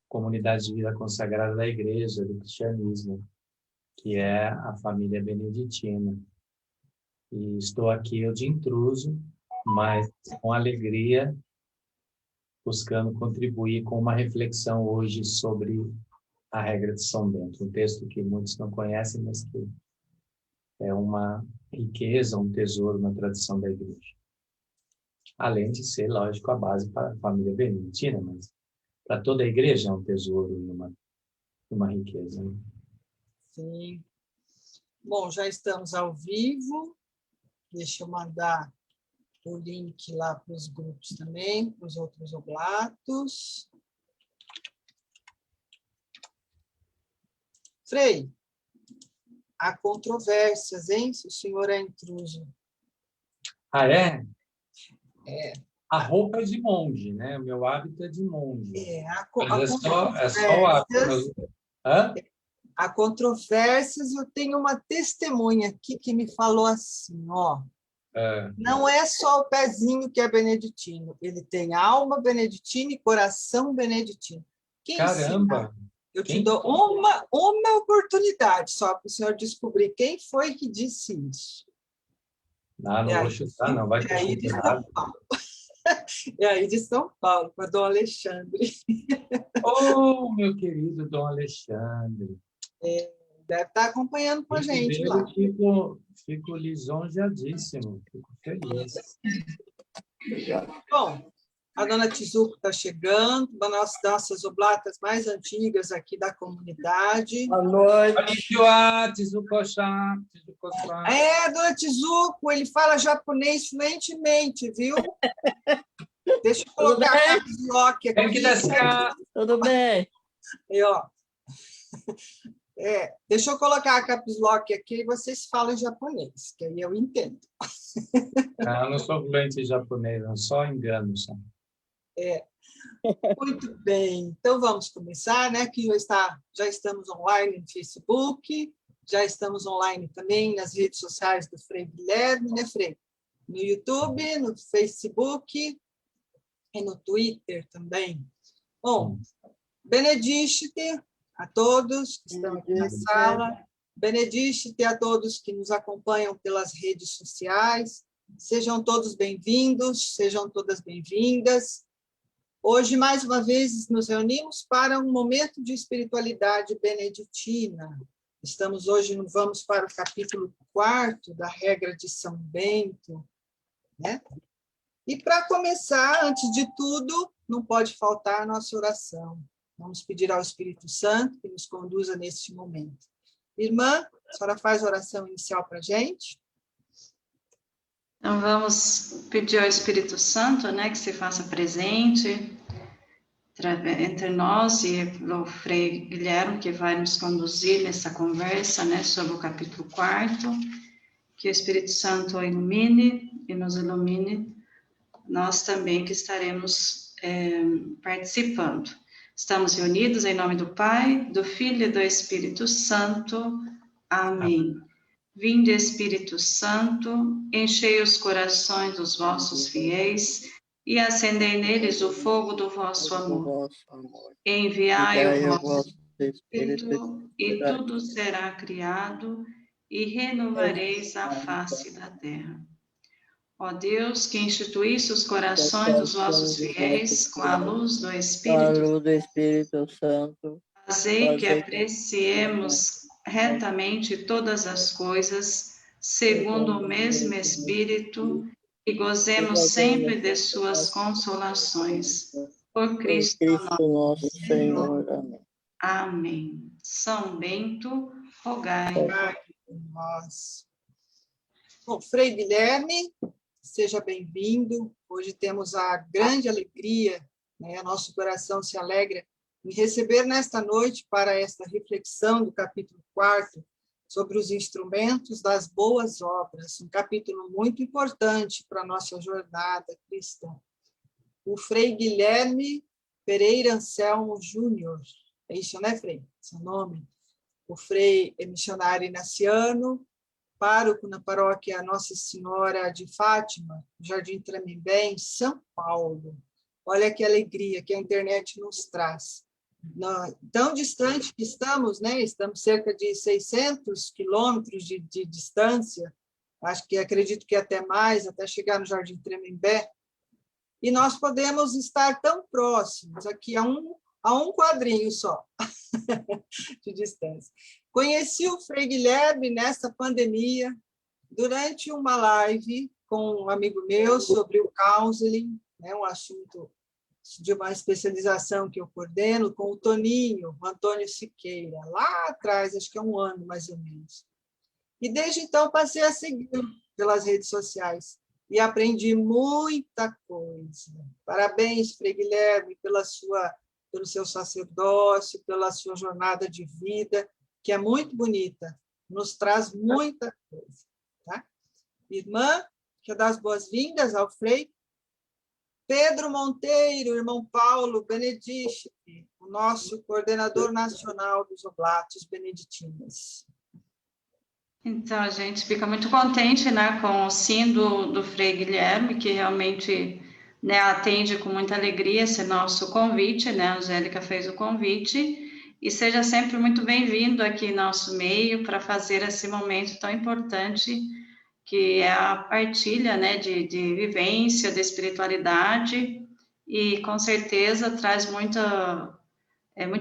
comunidade de vida consagrada da Igreja, do cristianismo, que é a família beneditina. E estou aqui eu de intruso, mas com alegria, buscando contribuir com uma reflexão hoje sobre a regra de São Bento, um texto que muitos não conhecem, mas que é uma riqueza, um tesouro na tradição da Igreja. Além de ser, lógico, a base para a família beneditina, mas para toda a Igreja é um tesouro e uma riqueza. Né? Sim. Bom, já estamos ao vivo. Deixa eu mandar o link lá para os grupos também, para os outros oblatos. Frei, há controvérsias, hein? Se o senhor é intruso. Ah, é? É. A roupa é de monge, né? O meu hábito é de monge. Mas é só o hábito. Hã? Há controvérsias, eu tenho uma testemunha aqui que me falou assim, ó. Não é só o pezinho que é beneditino, ele tem alma beneditina e coração beneditino. Caramba! Eu te dou uma oportunidade só para o senhor descobrir quem foi que disse isso. Não vou chutar, não. Vai que eu chute errado. É aí de São Paulo, para Dom Alexandre. Oh, meu querido Dom Alexandre. Deve estar acompanhando com a gente lá. Fico lisonjeadíssimo, fico feliz. Bom, a dona Tizuco está chegando, uma das nossas oblatas mais antigas aqui da comunidade. Boa noite. Dona Tizuco, ele fala japonês fluentemente, viu? Deixa eu colocar a caps lock aqui. Tudo bem? E, ó, deixa eu colocar a caps lock aqui e vocês falam japonês, que aí eu entendo. Eu não sou fluente em japonês, não, só engano. Só. Muito bem, então vamos começar, né? Que já estamos online no Facebook, já estamos online também nas redes sociais do Frei Guilherme, né, Frei? No YouTube, no Facebook e no Twitter também. Bom, benedicite a todos que estão aqui na sala, benedicite a todos que nos acompanham pelas redes sociais, sejam todos bem-vindos, sejam todas bem-vindas. Hoje, mais uma vez, nos reunimos para um momento de espiritualidade beneditina. Vamos para o capítulo 4 da regra de São Bento, né? E para começar, antes de tudo, não pode faltar a nossa oração. Vamos pedir ao Espírito Santo que nos conduza neste momento. Irmã, a senhora faz a oração inicial para a gente? Então, vamos pedir ao Espírito Santo, né, que se faça presente entre nós e o Frei Guilherme, que vai nos conduzir nessa conversa, né, sobre o capítulo 4, que o Espírito Santo ilumine e nos ilumine, nós também que estaremos participando. Estamos reunidos em nome do Pai, do Filho e do Espírito Santo. Amém. Vinde, Espírito Santo, enchei os corações dos vossos fiéis e acendei neles o fogo do vosso amor. Enviai o vosso Espírito, e tudo será criado, e renovareis a face da terra. Ó Deus, que instituísse os corações dos vossos fiéis com a luz do Espírito Santo, fazei que apreciemos retamente todas as coisas, segundo o mesmo Espírito, e gozemos sempre de suas consolações. Por Cristo nosso Senhor. Amém. São Bento, rogai por nós. Bom, Frei Guilherme, seja bem-vindo. Hoje temos a grande alegria, né? Nosso coração se alegra em receber nesta noite para esta reflexão do capítulo 4 sobre os instrumentos das boas obras, um capítulo muito importante para a nossa jornada cristã. O Frei Guilherme Pereira Anselmo Júnior, é isso, né, Frei? Seu nome. O Frei é missionário inaciano, pároco na paróquia Nossa Senhora de Fátima, Jardim Tremembé, em São Paulo. Olha que alegria que a internet nos traz. tão distante que estamos, né? Estamos cerca de 600 quilômetros de distância, acredito que até mais, até chegar no Jardim Tremembé, e nós podemos estar tão próximos, aqui a um quadrinho só de distância. Conheci o Frei Guilherme nessa pandemia, durante uma live com um amigo meu sobre o counseling, né, um assunto de uma especialização que eu coordeno, com o Toninho, o Antônio Siqueira, lá atrás, acho que é um ano mais ou menos. E desde então passei a segui-lo pelas redes sociais e aprendi muita coisa. Parabéns, Frei Guilherme, pelo seu sacerdócio, pela sua jornada de vida, que é muito bonita, nos traz muita coisa. Tá? Irmã, quero dar as boas-vindas ao Frei Pedro Monteiro, irmão Paulo Benedict, o nosso coordenador nacional dos Oblatos Beneditinos. Então, a gente fica muito contente, né, com o sim do Frei Guilherme, que realmente, né, atende com muita alegria esse nosso convite, né, a Angélica fez o convite, e seja sempre muito bem-vindo aqui em nosso meio para fazer esse momento tão importante, que é a partilha, né, de vivência, de espiritualidade, e com certeza traz muito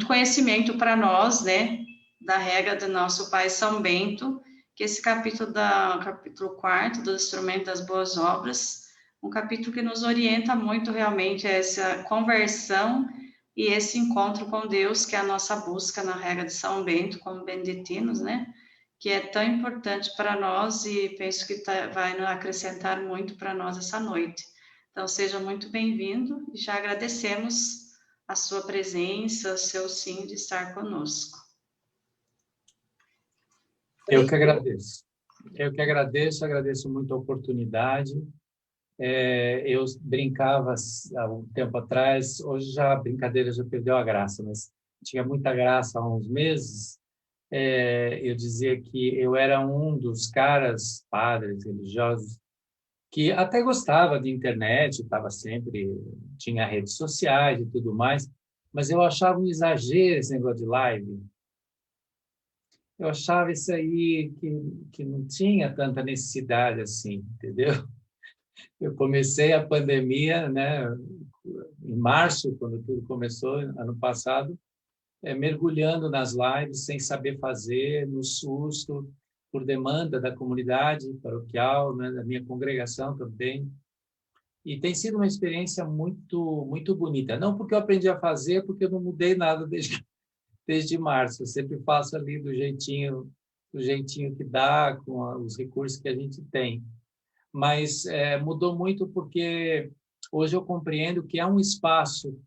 conhecimento para nós, né, da regra do nosso Pai São Bento, que esse capítulo 4º do Instrumento das Boas Obras, um capítulo que nos orienta muito realmente a essa conversão e esse encontro com Deus, que é a nossa busca na regra de São Bento, como beneditinos, né? Que é tão importante para nós e penso que vai nos acrescentar muito para nós essa noite. Então, seja muito bem-vindo e já agradecemos a sua presença, o seu sim de estar conosco. Eu que agradeço. Agradeço muito a oportunidade. Eu brincava há um tempo atrás, hoje já a brincadeira já perdeu a graça, mas tinha muita graça há uns meses. Eu dizia que eu era um dos caras, padres religiosos, que até gostava de internet, tinha redes sociais e tudo mais, mas eu achava um exagero esse negócio de live. Eu achava isso aí que não tinha tanta necessidade assim, entendeu? Eu comecei a pandemia, né, em março, quando tudo começou, ano passado, mergulhando nas lives, sem saber fazer, no susto, por demanda da comunidade paroquial, né, da minha congregação também. E tem sido uma experiência muito, muito bonita. Não porque eu aprendi a fazer, porque eu não mudei nada desde março. Eu sempre faço ali do jeitinho que dá, com os recursos que a gente tem. Mas mudou muito porque hoje eu compreendo que é um espaço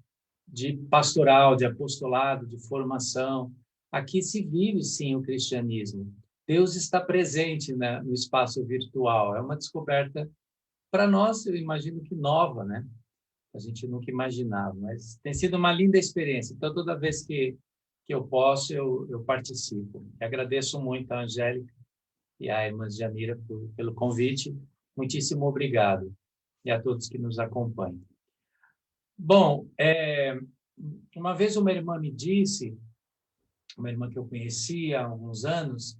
de pastoral, de apostolado, de formação. Aqui se vive, sim, o cristianismo. Deus está presente, né, no espaço virtual. É uma descoberta, para nós, eu imagino que nova, né? A gente nunca imaginava, mas tem sido uma linda experiência. Então, toda vez que eu posso, eu participo. E agradeço muito a Angélica e a irmã Janira pelo convite. Muitíssimo obrigado. E a todos que nos acompanham. Bom, uma vez uma irmã me disse, uma irmã que eu conheci há alguns anos,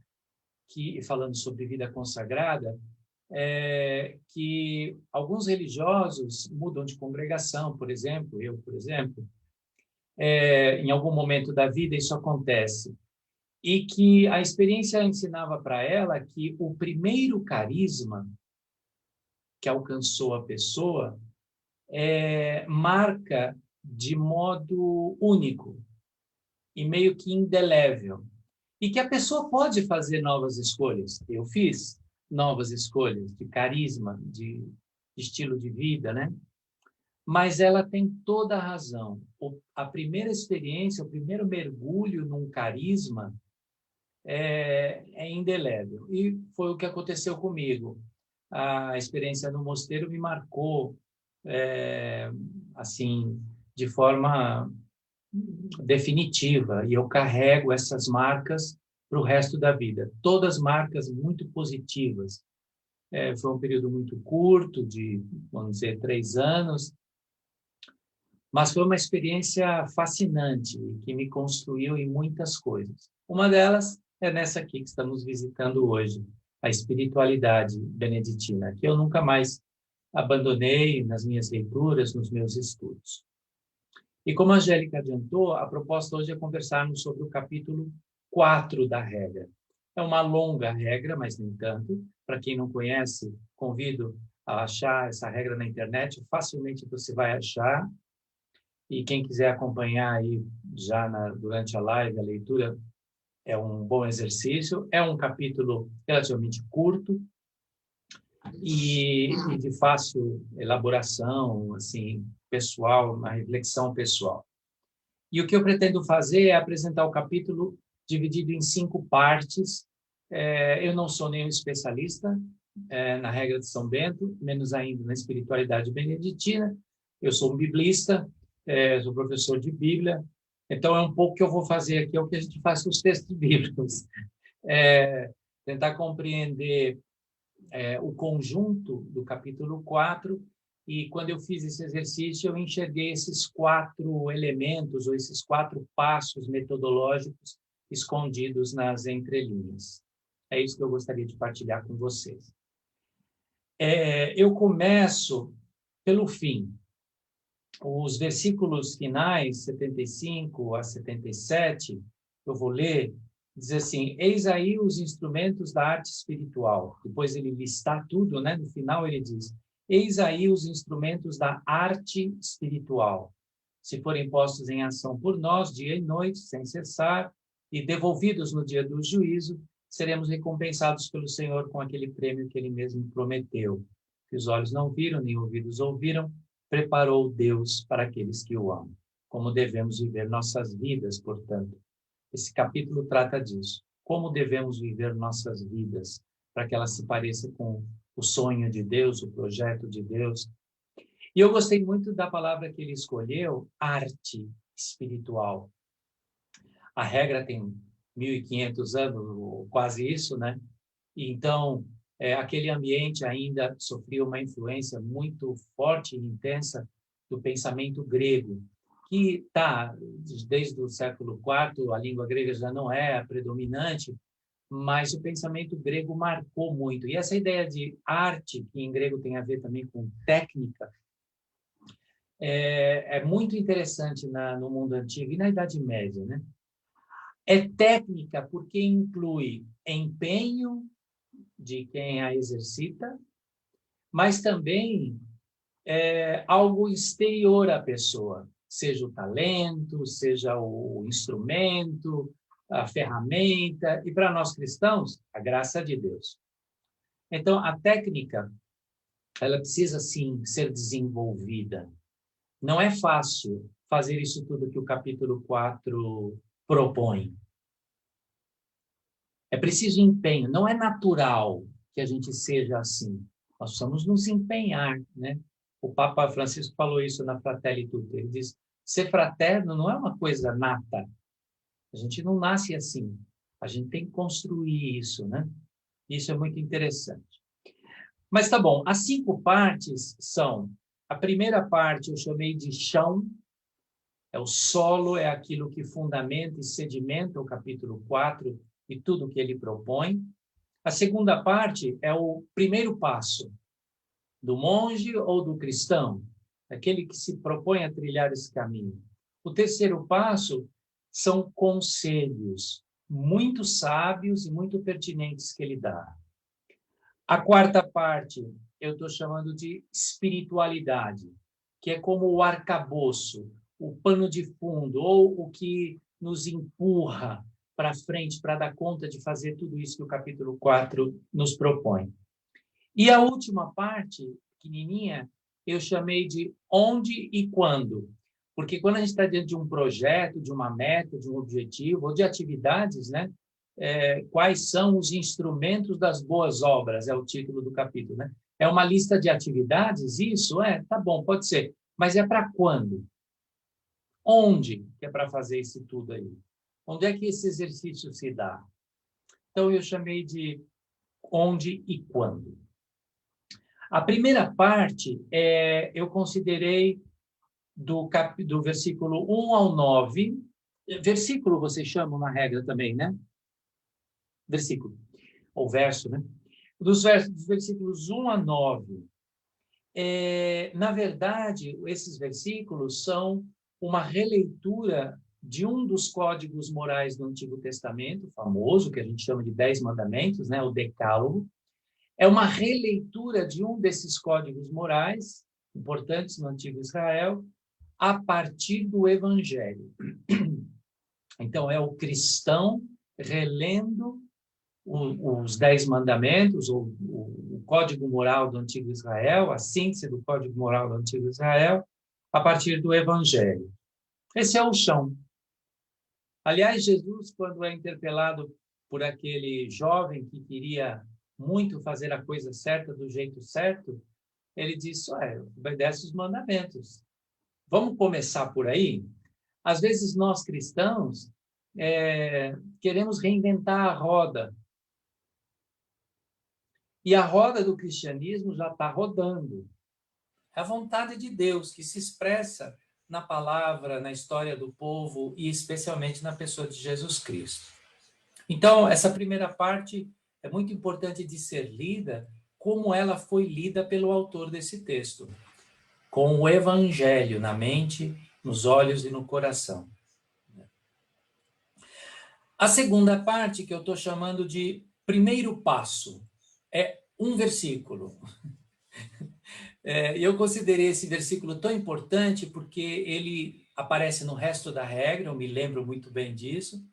falando sobre vida consagrada, que alguns religiosos mudam de congregação, por exemplo, em algum momento da vida isso acontece. E que a experiência ensinava para ela que o primeiro carisma que alcançou a pessoa marca de modo único e meio que indelével. E que a pessoa pode fazer novas escolhas. Eu fiz novas escolhas de carisma, de estilo de vida, né? Mas ela tem toda a razão. A primeira experiência, o primeiro mergulho num carisma é indelével. E foi o que aconteceu comigo. A experiência no mosteiro me marcou assim, de forma definitiva, e eu carrego essas marcas para o resto da vida. Todas marcas muito positivas. Foi um período muito curto, vamos dizer, 3 anos, Mas foi uma experiência fascinante, que me construiu em muitas coisas. Uma delas é nessa aqui que estamos visitando hoje, a espiritualidade beneditina, que eu nunca mais abandonei nas minhas leituras, nos meus estudos. E como a Angélica adiantou, a proposta hoje é conversarmos sobre o capítulo 4 da regra. É uma longa regra, mas nem tanto. Para quem não conhece, convido a achar essa regra na internet, facilmente você vai achar. E quem quiser acompanhar aí já durante a live, a leitura, é um bom exercício. É um capítulo relativamente curto e de fácil elaboração, assim, pessoal, uma reflexão pessoal. E o que eu pretendo fazer é apresentar o capítulo dividido em 5 partes. Eu não sou nenhum especialista na regra de São Bento, menos ainda na espiritualidade beneditina. Eu sou um biblista, sou professor de Bíblia, então é um pouco que eu vou fazer aqui, é o que a gente faz com os textos bíblicos. Tentar compreender o conjunto do capítulo 4, e quando eu fiz esse exercício, eu enxerguei esses 4 elementos, ou esses 4 passos metodológicos escondidos nas entrelinhas. É isso que eu gostaria de partilhar com vocês. Eu começo pelo fim. Os versículos finais, 75 a 77, eu vou ler, diz assim: eis aí os instrumentos da arte espiritual. Depois ele listar tudo, né? No final ele diz: eis aí os instrumentos da arte espiritual. Se forem postos em ação por nós, dia e noite, sem cessar, e devolvidos no dia do juízo, seremos recompensados pelo Senhor com aquele prêmio que ele mesmo prometeu. Que os olhos não viram, nem ouvidos ouviram, preparou Deus para aqueles que o amam. Como devemos viver nossas vidas, portanto. Esse capítulo trata disso. Como devemos viver nossas vidas para que elas se pareçam com o sonho de Deus, o projeto de Deus. E eu gostei muito da palavra que ele escolheu, arte espiritual. A regra tem 1.500 anos, quase isso, né? E então, aquele ambiente ainda sofria uma influência muito forte e intensa do pensamento grego, que está, desde o século IV, a língua grega já não é a predominante, mas o pensamento grego marcou muito. E essa ideia de arte, que em grego tem a ver também com técnica, é muito interessante no mundo antigo e na Idade Média, né? É técnica porque inclui empenho de quem a exercita, mas também algo exterior à pessoa, seja o talento, seja o instrumento, a ferramenta, e para nós cristãos, a graça de Deus. Então, a técnica, ela precisa, sim, ser desenvolvida. Não é fácil fazer isso tudo que o capítulo 4 propõe. É preciso empenho, não é natural que a gente seja assim. Nós precisamos nos empenhar, né? O Papa Francisco falou isso na Fratelli Tutti. Ele diz: ser fraterno não é uma coisa nata. A gente não nasce assim. A gente tem que construir isso, né? Isso é muito interessante. Mas tá bom, as 5 partes são: a primeira parte eu chamei de chão, o solo, é aquilo que fundamenta e sedimenta o capítulo 4 e tudo que ele propõe. A segunda parte é o primeiro passo do monge ou do cristão, aquele que se propõe a trilhar esse caminho. O terceiro passo são conselhos muito sábios e muito pertinentes que ele dá. A quarta parte eu estou chamando de espiritualidade, que é como o arcabouço, o pano de fundo, ou o que nos empurra para frente, para dar conta de fazer tudo isso que o capítulo 4 nos propõe. E a última parte, pequenininha, eu chamei de onde e quando. Porque quando a gente está diante de um projeto, de uma meta, de um objetivo, ou de atividades, né? Quais são os instrumentos das boas obras, é o título do capítulo, né? É uma lista de atividades, isso? Tá bom, pode ser. Mas é para quando? Onde que é para fazer isso tudo aí? Onde é que esse exercício se dá? Então, eu chamei de onde e quando. A primeira parte, eu considerei do versículo 1 ao 9. Versículo vocês chamam na regra também, né? Versículo, ou verso, né? Dos versículos 1 a 9. Na verdade, esses versículos são uma releitura de um dos códigos morais do Antigo Testamento, famoso, que a gente chama de 10 Mandamentos, né? O Decálogo. É uma releitura de um desses códigos morais importantes no Antigo Israel, a partir do Evangelho. Então, é o cristão relendo os 10 mandamentos, o código moral do Antigo Israel, a síntese do código moral do Antigo Israel, a partir do Evangelho. Esse é o chão. Aliás, Jesus, quando é interpelado por aquele jovem que queria muito fazer a coisa certa do jeito certo, ele disse, obedece os mandamentos. Vamos começar por aí? Às vezes nós cristãos queremos reinventar a roda. E a roda do cristianismo já está rodando. É a vontade de Deus que se expressa na palavra, na história do povo e especialmente na pessoa de Jesus Cristo. Então, essa primeira parte é muito importante de ser lida como ela foi lida pelo autor desse texto, com o Evangelho na mente, nos olhos e no coração. A segunda parte, que eu estou chamando de primeiro passo, é um versículo. Eu considerei esse versículo tão importante porque ele aparece no resto da regra, eu me lembro muito bem disso.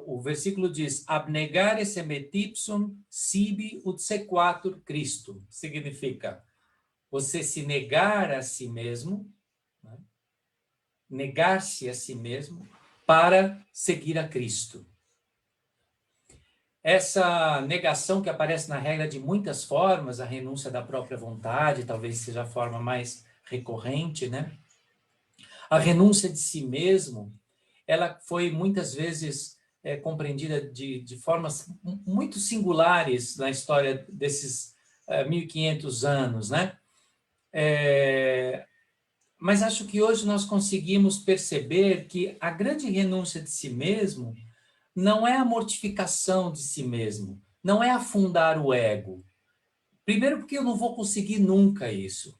O versículo diz, abnegare semetipsum sibi ut sequatur Christum. Significa, você se negar a si mesmo, né? Negar-se a si mesmo para seguir a Cristo. Essa negação que aparece na regra de muitas formas, a renúncia da própria vontade, talvez seja a forma mais recorrente, né? A renúncia de si mesmo, ela foi muitas vezes compreendida de formas muito singulares na história desses 1.500 anos, né? Mas acho que hoje nós conseguimos perceber que a grande renúncia de si mesmo não é a mortificação de si mesmo, não é afundar o ego. Primeiro porque eu não vou conseguir nunca isso.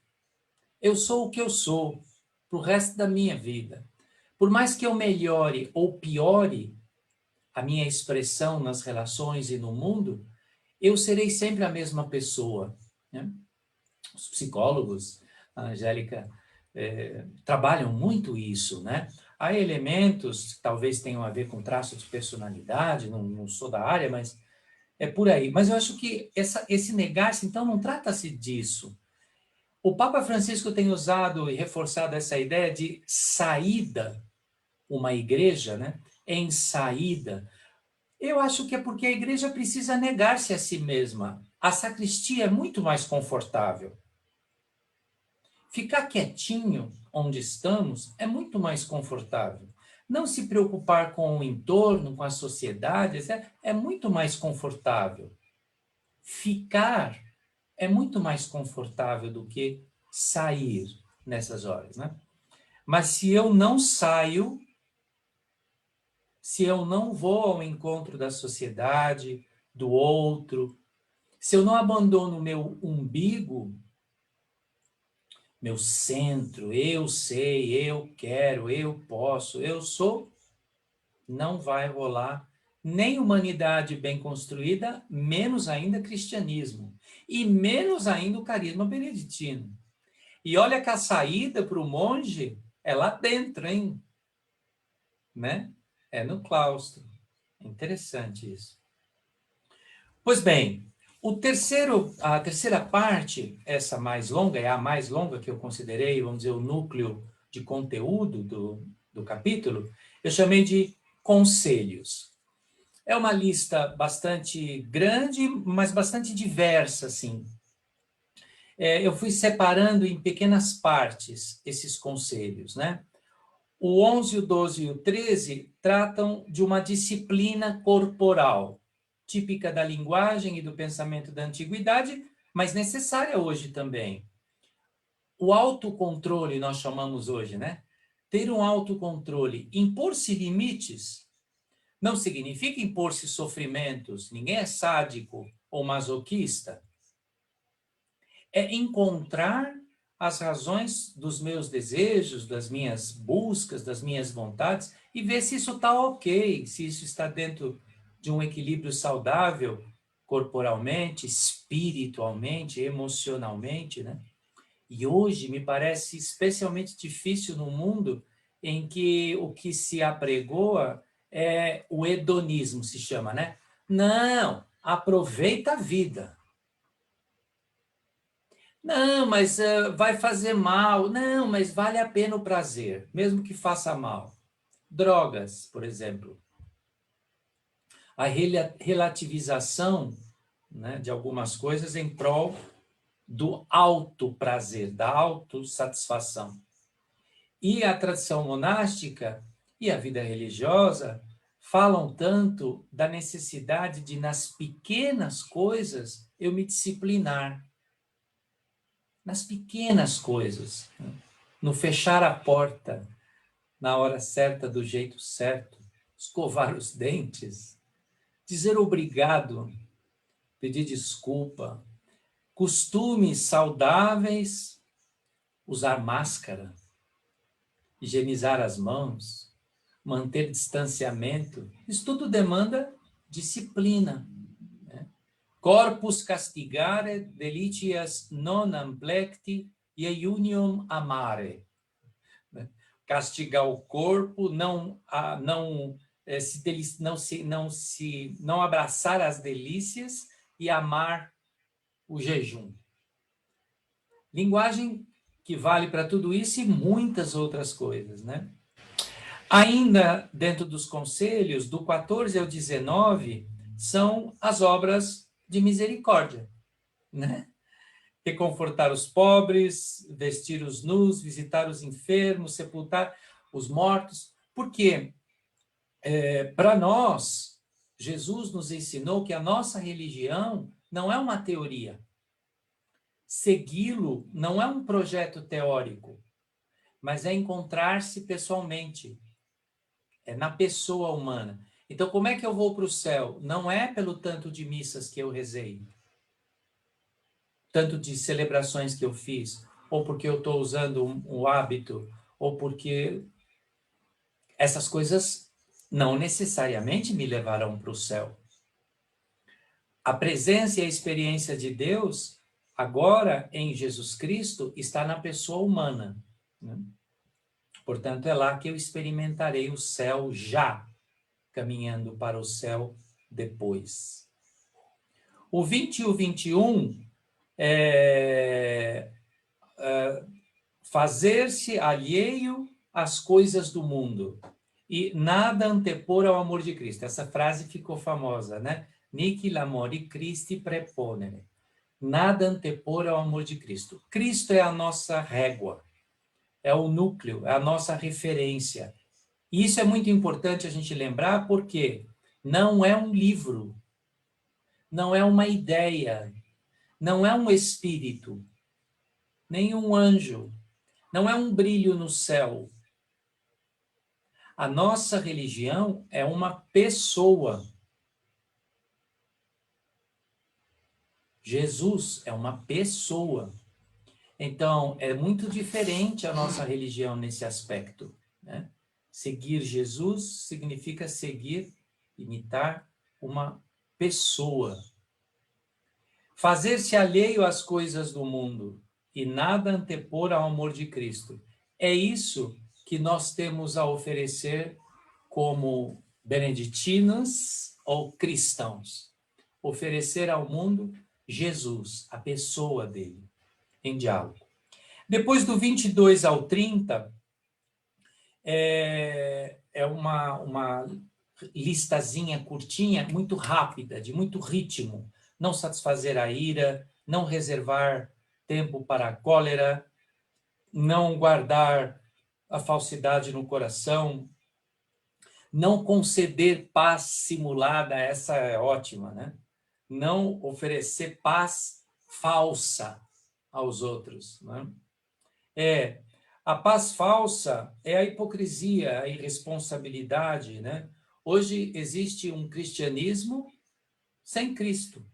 Eu sou o que eu sou, para o resto da minha vida. Por mais que eu melhore ou piore a minha expressão nas relações e no mundo, eu serei sempre a mesma pessoa, né? Os psicólogos, a Angélica, trabalham muito isso, né? Há elementos que talvez tenham a ver com traço de personalidade, não sou da área, mas é por aí. Mas eu acho que esse negar-se, então, não trata-se disso. O Papa Francisco tem usado e reforçado essa ideia de saída, uma igreja, né? Em saída. Eu acho que é porque a igreja precisa negar-se a si mesma. A sacristia é muito mais confortável. Ficar quietinho onde estamos é muito mais confortável. Não se preocupar com o entorno, com a sociedade, é muito mais confortável. Ficar é muito mais confortável do que sair nessas horas, né? Mas se eu não saio, se eu não vou ao encontro da sociedade, do outro, se eu não abandono meu umbigo, meu centro, eu sei, eu quero, eu posso, eu sou, não vai rolar nem humanidade bem construída, menos ainda cristianismo, e menos ainda o carisma beneditino. E olha que a saída para o monge é lá dentro, hein? Né? É no claustro. É interessante isso. Pois bem, a terceira parte, essa mais longa, é a mais longa que eu considerei, vamos dizer, o núcleo de conteúdo do capítulo, eu chamei de conselhos. É uma lista bastante grande, mas bastante diversa, assim. Eu fui separando em pequenas partes esses conselhos, né? O 11, o 12 e o 13 tratam de uma disciplina corporal, típica da linguagem e do pensamento da antiguidade, mas necessária hoje também. o autocontrole, nós chamamos hoje, né? Ter um autocontrole, impor-se limites, não significa impor-se sofrimentos. Ninguém é sádico ou masoquista. É encontrar as razões dos meus desejos, das minhas buscas, das minhas vontades, e ver se isso está ok, se isso está dentro de um equilíbrio saudável, corporalmente, espiritualmente, emocionalmente, né? E hoje me parece especialmente difícil no mundo em que o que se apregoa é o hedonismo, se chama, né? Não, aproveita a vida. Não, mas vai fazer mal. Não, mas vale a pena o prazer, mesmo que faça mal. Drogas, por exemplo. A relativização, né, de algumas coisas em prol do autoprazer, da autossatisfação. E a tradição monástica e a vida religiosa falam tanto da necessidade de, nas pequenas coisas, eu me disciplinar. Nas pequenas coisas. No fechar a porta na hora certa, do jeito certo. Escovar os dentes. Dizer obrigado. Pedir desculpa. Costumes saudáveis. Usar máscara. Higienizar as mãos. Manter distanciamento. Isso tudo demanda disciplina. Corpus castigare delicias non amplecti iunium amare. Castigar o corpo, não abraçar as delícias e amar o jejum. Linguagem que vale para tudo isso e muitas outras coisas, né? Ainda dentro dos conselhos, do 14 ao 19, são as obras de misericórdia, né? Reconfortar os pobres, vestir os nus, visitar os enfermos, sepultar os mortos. Porque, para nós, Jesus nos ensinou que a nossa religião não é uma teoria. Segui-lo não é um projeto teórico, mas é encontrar-se pessoalmente. É na pessoa humana. Então, como é que eu vou para o céu? Não é pelo tanto de missas que eu rezei, tanto de celebrações que eu fiz, ou porque eu estou usando um hábito, ou porque essas coisas não necessariamente me levarão para o céu. A presença e a experiência de Deus, agora em Jesus Cristo, está na pessoa humana, né? Portanto, é lá que eu experimentarei o céu já, caminhando para o céu depois. O 20 e o 21 fazer-se alheio às coisas do mundo e nada antepor ao amor de Cristo. Essa frase ficou famosa, né? Nihil amori Christi preponere. Nada antepor ao amor de Cristo. Cristo é a nossa régua, é o núcleo, é a nossa referência. E isso é muito importante a gente lembrar, porque não é um livro, não é uma ideia, não é um espírito, nem um anjo, não é um brilho no céu. A nossa religião é uma pessoa. Jesus é uma pessoa. Então, é muito diferente a nossa religião nesse aspecto, né? Seguir Jesus significa seguir, imitar uma pessoa. Fazer-se alheio às coisas do mundo e nada antepor ao amor de Cristo. É isso que nós temos a oferecer como beneditinos ou cristãos. Oferecer ao mundo Jesus, a pessoa dele, em diálogo. Depois do 22 ao 30, é uma listazinha curtinha, muito rápida, de muito ritmo. Não satisfazer a ira, não reservar tempo para a cólera, não guardar a falsidade no coração, não conceder paz simulada, essa é ótima, né? Não oferecer paz falsa aos outros, né? A paz falsa é a hipocrisia, a irresponsabilidade, né? Hoje existe um cristianismo sem Cristo.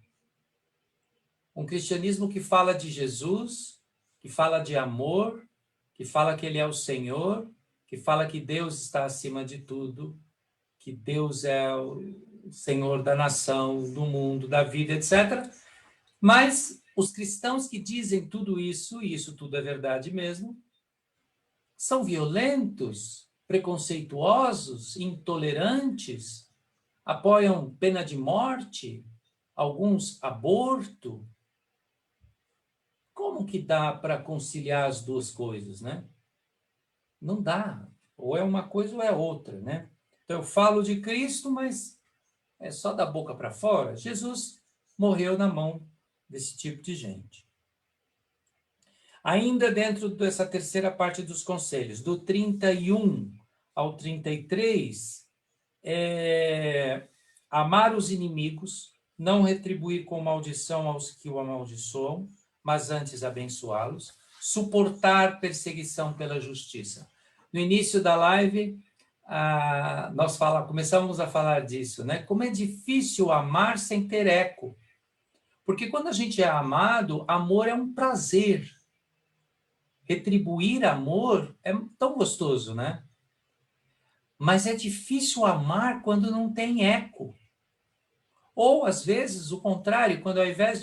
Um cristianismo que fala de Jesus, que fala de amor, que fala que ele é o Senhor, que fala que Deus está acima de tudo, que Deus é o Senhor da nação, do mundo, da vida, etc. Mas os cristãos que dizem tudo isso, e isso tudo é verdade mesmo, são violentos, preconceituosos, intolerantes, apoiam pena de morte, alguns aborto. Como que dá para conciliar as duas coisas, né? Não dá. Ou é uma coisa ou é outra, né? Então eu falo de Cristo, mas é só da boca para fora. Jesus morreu na mão desse tipo de gente. Ainda dentro dessa terceira parte dos conselhos, do 31 ao 33, amar os inimigos, não retribuir com maldição aos que o amaldiçoam, mas antes abençoá-los, suportar perseguição pela justiça. No início da live, nós começamos a falar disso, né? Como é difícil amar sem ter eco. Porque quando a gente é amado, amor é um prazer. Retribuir amor é tão gostoso, né? Mas é difícil amar quando não tem eco. Ou, às vezes, o contrário, quando ao invés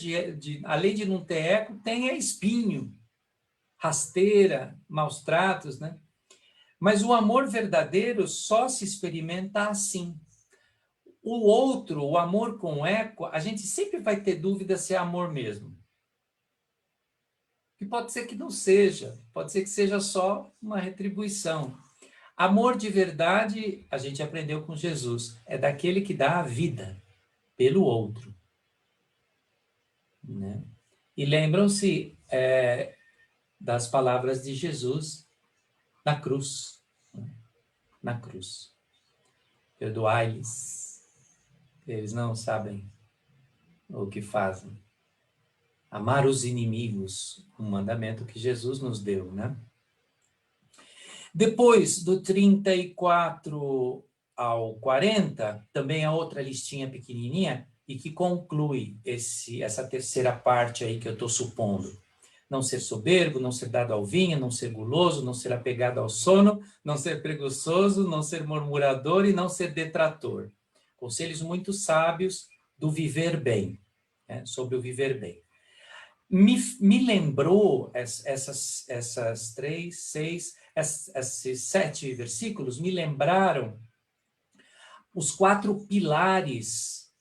além de não ter eco, tem espinho, rasteira, maus tratos, né? Mas o amor verdadeiro só se experimenta assim. O outro, o amor com eco, a gente sempre vai ter dúvida se é amor mesmo. E pode ser que não seja, pode ser que seja só uma retribuição. Amor de verdade, a gente aprendeu com Jesus, é daquele que dá a vida pelo outro. Né? E lembram-se das palavras de Jesus na cruz. Na cruz. Perdoai-lhes, eles não sabem o que fazem. Amar os inimigos, um mandamento que Jesus nos deu, né? Depois, do 34 ao 40, também há outra listinha pequenininha e que conclui essa terceira parte aí que eu estou supondo. Não ser soberbo, não ser dado ao vinho, não ser guloso, não ser apegado ao sono, não ser preguiçoso, não ser murmurador e não ser detrator. Conselhos muito sábios do viver bem, né? Sobre o viver bem. Me lembrou esses 7 versículos, me lembraram os 4 pilares,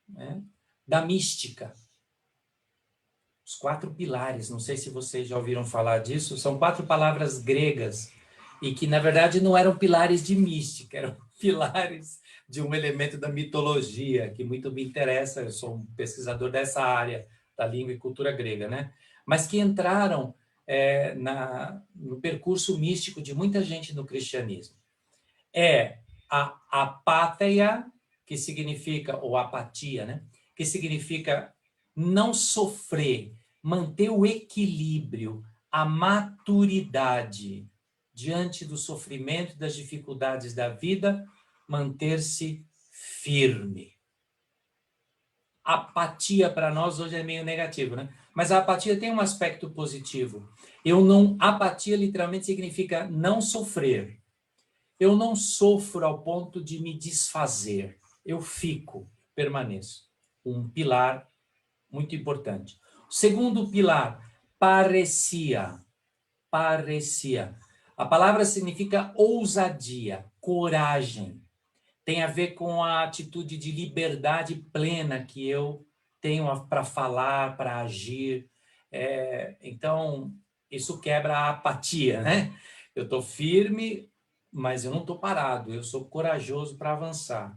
né, da mística. Os 4 pilares, não sei se vocês já ouviram falar disso, são 4 palavras gregas, e que, na verdade, não eram pilares de mística, eram pilares de um elemento da mitologia, que muito me interessa, eu sou um pesquisador dessa área, da língua e cultura grega, né? Mas que entraram no percurso místico de muita gente no cristianismo. É a apátia, que significa, ou apatia, né? Que significa não sofrer, manter o equilíbrio, a maturidade diante do sofrimento e das dificuldades da vida, manter-se firme. Apatia para nós hoje é meio negativo, né? Mas a apatia tem um aspecto positivo. Apatia literalmente significa não sofrer. Eu não sofro ao ponto de me desfazer. Eu fico, permaneço. Um pilar muito importante. O segundo pilar, parecia. Parecia. A palavra significa ousadia, coragem. Tem a ver com a atitude de liberdade plena que eu tenho para falar, para agir. Então, isso quebra a apatia, né? Eu estou firme, mas eu não estou parado. Eu sou corajoso para avançar.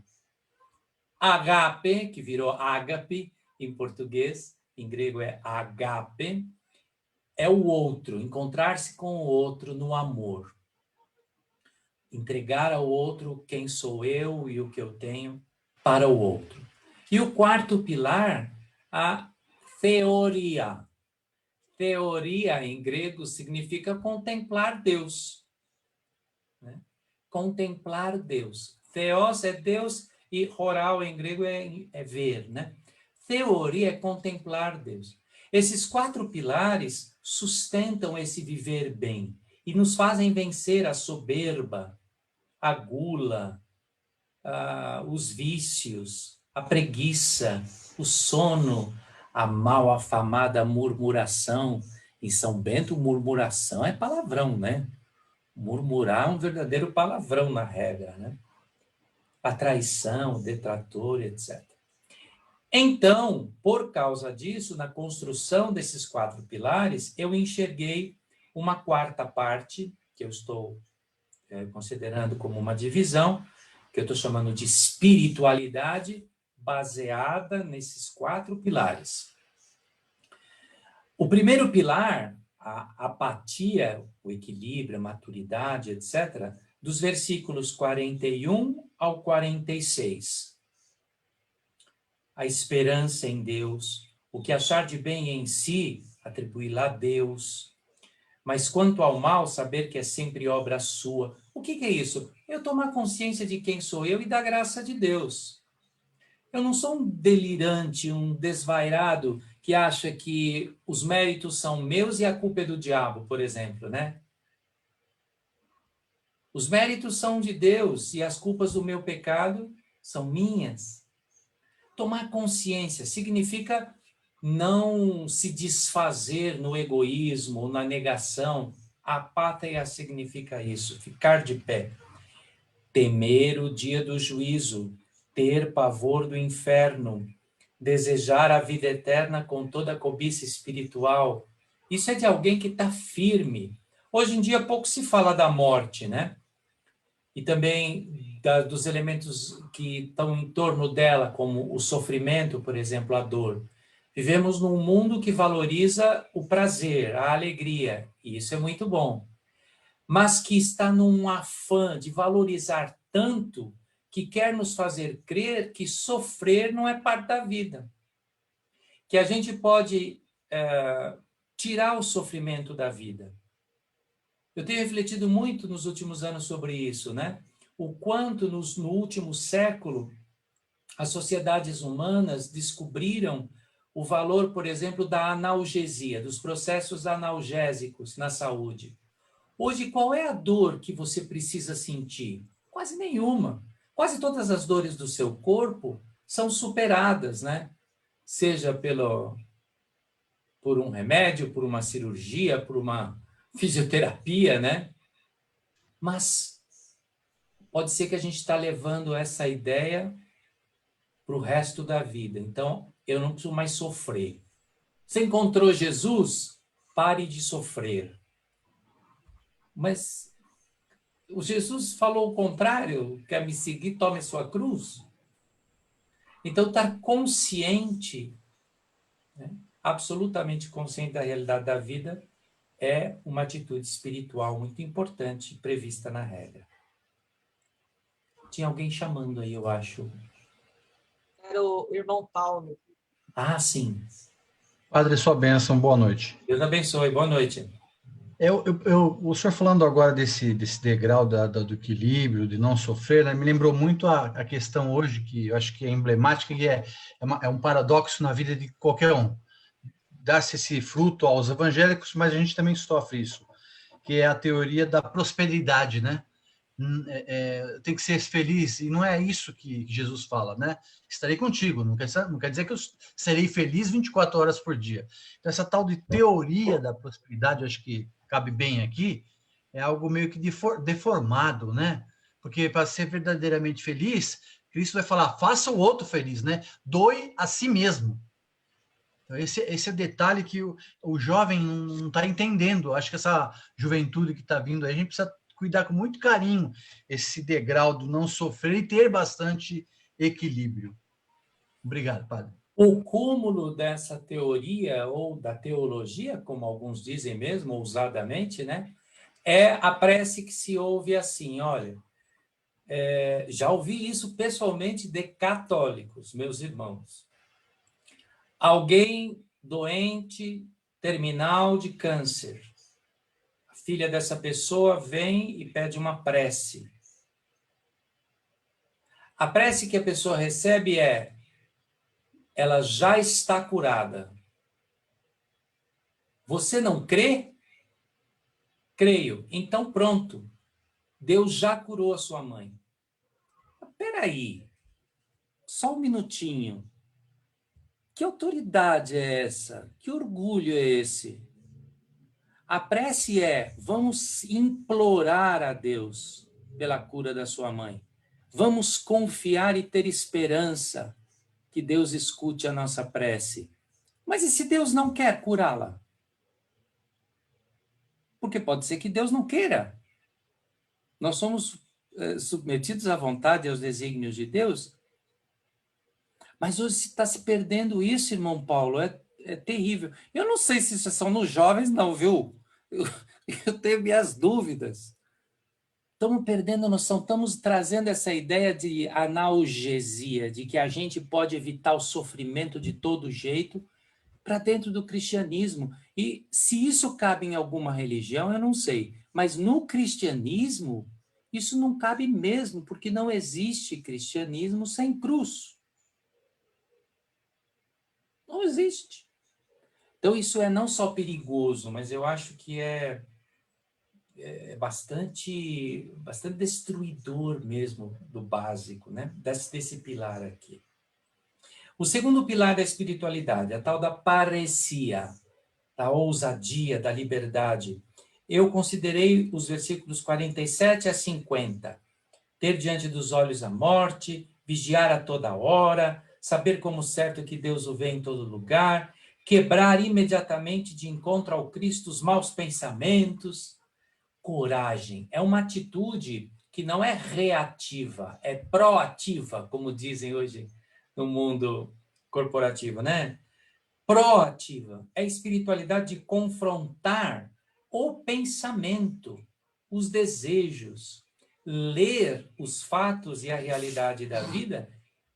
Agape, que virou ágape em português, em grego é agape, é o outro, encontrar-se com o outro no amor. Entregar ao outro quem sou eu e o que eu tenho para o outro. E o quarto pilar, a theoria. Theoria, em grego, significa contemplar Deus. Né? Contemplar Deus. Theos é Deus e oral em grego é ver, né? Theoria é contemplar Deus. Esses 4 pilares sustentam esse viver bem e nos fazem vencer a soberba, a gula, os vícios, a preguiça, o sono, a mal afamada murmuração. Em São Bento, murmuração é palavrão, né? Murmurar é um verdadeiro palavrão na regra, né? A traição, o detrator, etc. Então, por causa disso, na construção desses 4 pilares, eu enxerguei uma 4ª parte, que eu estou considerando como uma divisão, que eu estou chamando de espiritualidade, baseada nesses 4 pilares. O primeiro pilar, a apatia, o equilíbrio, a maturidade, etc., dos versículos 41 ao 46. A esperança em Deus, o que achar de bem em si, atribuí-la a Deus. Mas quanto ao mal, saber que é sempre obra sua. O que é isso? Eu tomar consciência de quem sou eu e da graça de Deus. Eu não sou um delirante, um desvairado que acha que os méritos são meus e a culpa é do diabo, por exemplo, né? Os méritos são de Deus e as culpas do meu pecado são minhas. Tomar consciência significa não se desfazer no egoísmo, na negação. Apátia significa isso, ficar de pé. Temer o dia do juízo, ter pavor do inferno, desejar a vida eterna com toda a cobiça espiritual. Isso é de alguém que está firme. Hoje em dia pouco se fala da morte, né? E também dos elementos que estão em torno dela, como o sofrimento, por exemplo, a dor. Vivemos num mundo que valoriza o prazer, a alegria, e isso é muito bom. Mas que está num afã de valorizar tanto que quer nos fazer crer que sofrer não é parte da vida. Que a gente pode tirar o sofrimento da vida. Eu tenho refletido muito nos últimos anos sobre isso, né? O quanto no último século as sociedades humanas descobriram o valor, por exemplo, da analgesia, dos processos analgésicos na saúde. Hoje, qual é a dor que você precisa sentir? Quase nenhuma. Quase todas as dores do seu corpo são superadas, né? Seja por um remédio, por uma cirurgia, por uma fisioterapia, né? Mas pode ser que a gente está levando essa ideia para o resto da vida. Então, eu não preciso mais sofrer. Você encontrou Jesus? Pare de sofrer. Mas o Jesus falou o contrário, quer me seguir, tome a sua cruz. Então, estar consciente, né, absolutamente consciente da realidade da vida, é uma atitude espiritual muito importante, prevista na regra. Tinha alguém chamando aí, eu acho. Era o irmão Paulo. Ah, sim. Padre, sua bênção, boa noite. Deus abençoe, boa noite. O senhor falando agora desse degrau do equilíbrio, de não sofrer, né, me lembrou muito a questão hoje, que eu acho que é emblemática, que é um paradoxo na vida de qualquer um. Dá-se esse fruto aos evangélicos, mas a gente também sofre isso, que é a teoria da prosperidade, né? Tem que ser feliz, e não é isso que Jesus fala, né? Estarei contigo, não quer dizer que eu serei feliz 24 horas por dia. Então, essa tal de teoria da prosperidade, eu acho que cabe bem aqui, é algo meio que deformado, né? Porque para ser verdadeiramente feliz, Cristo vai falar, faça o outro feliz, né? Doe a si mesmo. Então, esse é o detalhe que o jovem não está entendendo. Acho que essa juventude que está vindo aí, a gente precisa cuidar com muito carinho esse degrau do não sofrer e ter bastante equilíbrio. Obrigado, padre. O cúmulo dessa teoria, ou da teologia, como alguns dizem mesmo, ousadamente, né, é a prece que se ouve assim, olha, já ouvi isso pessoalmente de católicos, meus irmãos. Alguém doente, terminal de câncer. A filha dessa pessoa vem e pede uma prece. A prece que a pessoa recebe é: ela já está curada. Você não crê? Creio. Então pronto. Deus já curou a sua mãe. Espera aí. Só um minutinho. Que autoridade é essa? Que orgulho é esse? A prece é: vamos implorar a Deus pela cura da sua mãe. Vamos confiar e ter esperança que Deus escute a nossa prece. Mas e se Deus não quer curá-la? Porque pode ser que Deus não queira. Nós somos submetidos à vontade e aos desígnios de Deus. Mas hoje está se perdendo isso, irmão Paulo. É terrível. Eu não sei se isso são nos jovens, não, viu? Eu tenho minhas dúvidas. Estamos perdendo a noção, estamos trazendo essa ideia de analgesia, de que a gente pode evitar o sofrimento de todo jeito para dentro do cristianismo. E se isso cabe em alguma religião, eu não sei. Mas no cristianismo, isso não cabe mesmo, porque não existe cristianismo sem cruz. Não existe. Então, isso é não só perigoso, mas eu acho que é bastante destruidor mesmo do básico, né? Desse pilar aqui. O segundo pilar da espiritualidade, a tal da paresia, da ousadia, da liberdade. Eu considerei os versículos 47 a 50. Ter diante dos olhos a morte, vigiar a toda hora, saber como certo que Deus o vê em todo lugar, quebrar imediatamente de encontro ao Cristo os maus pensamentos. Coragem é uma atitude que não é reativa, é proativa, como dizem hoje no mundo corporativo, né? Proativa é a espiritualidade de confrontar o pensamento, os desejos, ler os fatos e a realidade da vida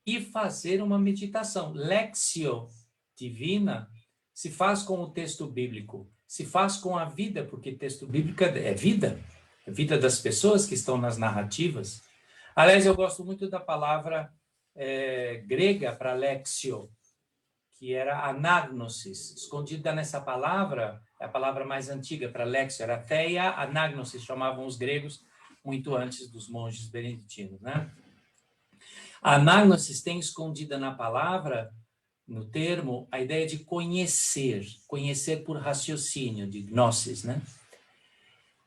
e fazer uma meditação. Lexio divina se faz com o texto bíblico, se faz com a vida, porque texto bíblico é vida das pessoas que estão nas narrativas. Aliás, eu gosto muito da palavra grega para lexio, que era anagnosis. Escondida nessa palavra, é a palavra mais antiga para lexio, era theia anagnosis, chamavam os gregos muito antes dos monges beneditinos, né? A anagnosis tem escondida na palavra, no termo, a ideia de conhecer por raciocínio, de gnosis, né?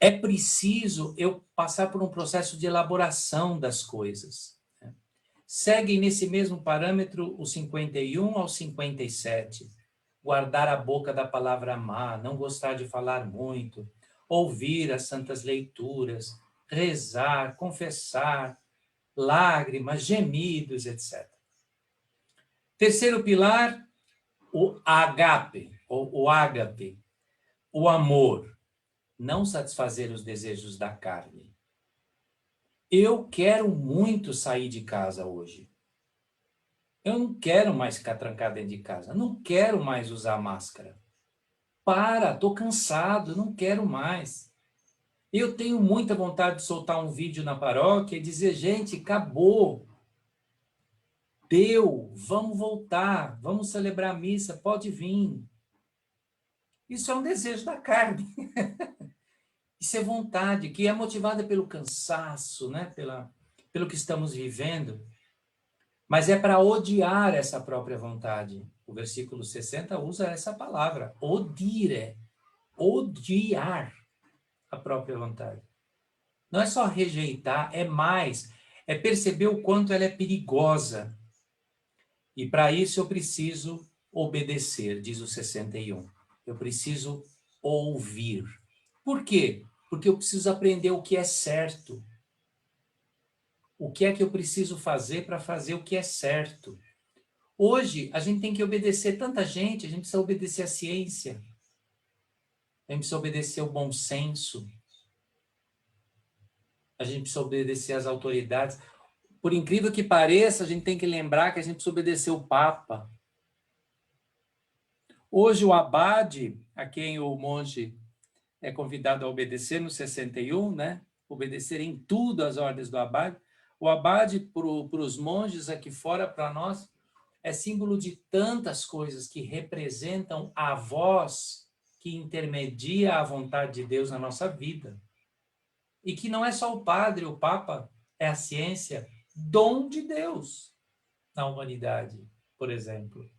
É preciso eu passar por um processo de elaboração das coisas. Né? Seguem nesse mesmo parâmetro o 51 ao 57. Guardar a boca da palavra má, não gostar de falar muito, ouvir as santas leituras, rezar, confessar, lágrimas, gemidos, etc. Terceiro pilar, o agape, ou o ágape, o amor. Não satisfazer os desejos da carne. Eu quero muito sair de casa hoje. Eu não quero mais ficar trancado dentro de casa. Não quero mais usar máscara. Estou cansado, não quero mais. Eu tenho muita vontade de soltar um vídeo na paróquia e dizer, gente, acabou. Deu, vamos voltar, vamos celebrar a missa, pode vir. Isso é um desejo da carne. Isso é vontade, que é motivada pelo cansaço, né? Pelo que estamos vivendo. Mas é para odiar essa própria vontade. O versículo 60 usa essa palavra, odire, odiar a própria vontade. Não é só rejeitar, é mais, é perceber o quanto ela é perigosa. E para isso eu preciso obedecer, diz o 61. Eu preciso ouvir. Por quê? Porque eu preciso aprender o que é certo. O que é que eu preciso fazer para fazer o que é certo? Hoje, a gente tem que obedecer tanta gente, a gente precisa obedecer a ciência. A gente precisa obedecer o bom senso. A gente precisa obedecer às autoridades. Por incrível que pareça, a gente tem que lembrar que a gente precisa obedecer o Papa. Hoje, o abade, a quem o monge é convidado a obedecer no 61, né? Obedecer em tudo às ordens do abade. O abade, para os monges aqui fora, para nós, é símbolo de tantas coisas que representam a voz que intermedia a vontade de Deus na nossa vida. E que não é só o padre, o papa, é a ciência, dom de Deus na humanidade, por exemplo.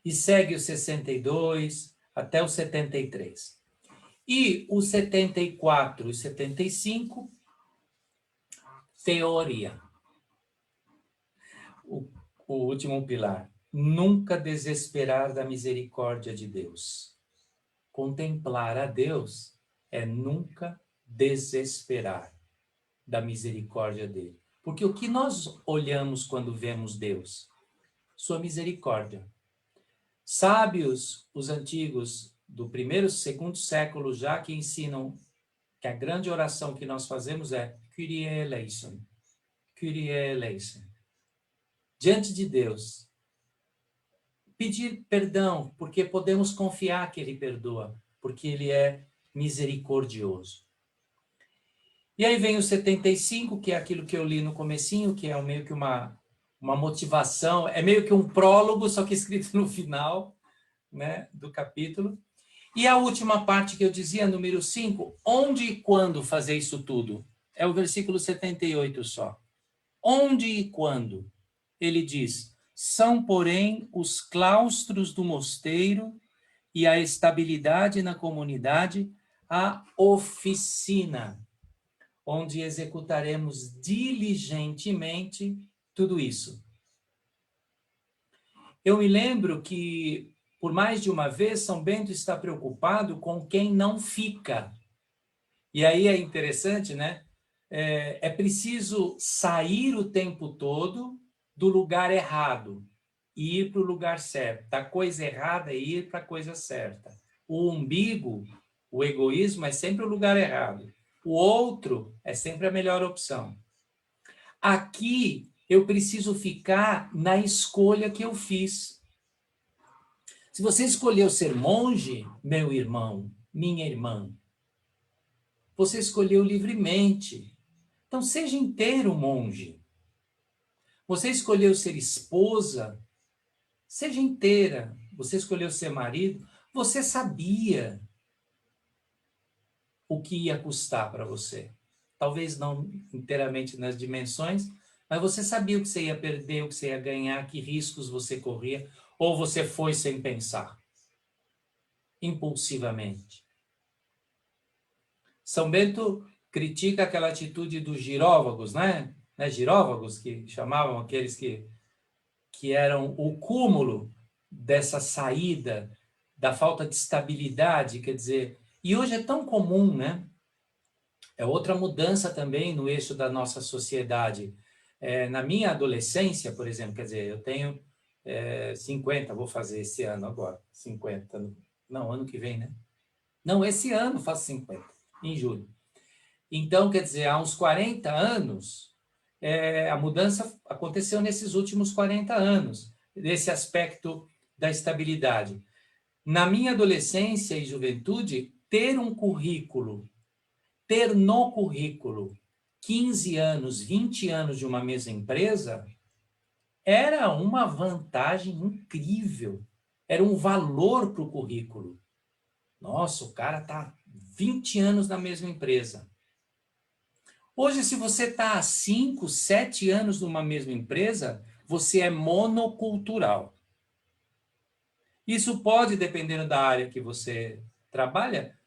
E segue o 62 até o 73. E o 74 e 75, teoria. O último pilar. Nunca desesperar da misericórdia de Deus. Contemplar a Deus é nunca desesperar da misericórdia dele. Porque o que nós olhamos quando vemos Deus? Sua misericórdia. Sábios, os antigos do primeiro, segundo século já, que ensinam que a grande oração que nós fazemos é Kyrie eleison. Kyrie eleison. Diante de Deus. Pedir perdão, porque podemos confiar que Ele perdoa, porque Ele é misericordioso. E aí vem o 75, que é aquilo que eu li no comecinho, que é meio que uma motivação, é meio que um prólogo, só que escrito no final, né, do capítulo. E a última parte que eu dizia, número 5, onde e quando fazer isso tudo? É o versículo 78 só. Onde e quando? Ele diz, são, porém, os claustros do mosteiro e a estabilidade na comunidade, a oficina, onde executaremos diligentemente tudo isso. Eu me lembro que, por mais de uma vez, São Bento está preocupado com quem não fica. E aí é interessante, né? É preciso sair o tempo todo do lugar errado e ir para o lugar certo. Da coisa errada e ir para a coisa certa. O umbigo, o egoísmo, é sempre o lugar errado. O outro é sempre a melhor opção. Aqui, eu preciso ficar na escolha que eu fiz. Se você escolheu ser monge, meu irmão, minha irmã, você escolheu livremente. Então, seja inteiro monge. Você escolheu ser esposa, seja inteira. Você escolheu ser marido, você sabia o que ia custar para você. Talvez não inteiramente nas dimensões, mas você sabia o que você ia perder, o que você ia ganhar, que riscos você corria, ou você foi sem pensar, impulsivamente. São Bento critica aquela atitude dos giróvagos, né? Giróvagos, que chamavam aqueles que eram o cúmulo dessa saída, da falta de estabilidade, quer dizer, e hoje é tão comum, né? É outra mudança também no eixo da nossa sociedade. Na minha adolescência, por exemplo, quer dizer, eu tenho 50, vou fazer esse ano agora, 50, não, ano que vem, né? Não, esse ano faço 50, em julho. Então, quer dizer, há uns 40 anos, a mudança aconteceu nesses últimos 40 anos, nesse aspecto da estabilidade. Na minha adolescência e juventude, ter um currículo, ter no currículo 15 anos, 20 anos de uma mesma empresa, era uma vantagem incrível, era um valor para o currículo. Nossa, o cara está 20 anos na mesma empresa. Hoje, se você está há 5, 7 anos numa mesma empresa, você é monocultural. Isso pode, dependendo da área que você trabalha,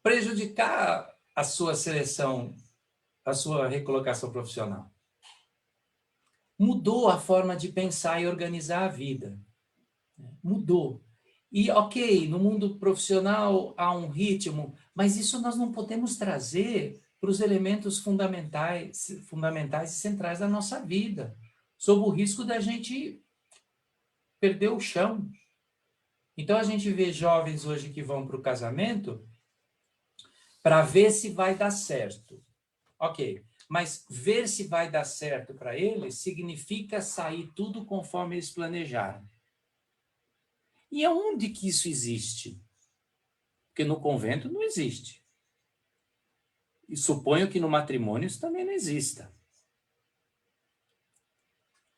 prejudicar a sua seleção, a sua recolocação profissional. Mudou a forma de pensar e organizar a vida. Mudou. E, ok, no mundo profissional há um ritmo, mas isso nós não podemos trazer para os elementos fundamentais e centrais da nossa vida, sob o risco da gente perder o chão. Então, a gente vê jovens hoje que vão para o casamento para ver se vai dar certo. Ok, mas ver se vai dar certo para eles significa sair tudo conforme eles planejaram. E aonde que isso existe? Porque no convento não existe. E suponho que no matrimônio isso também não exista.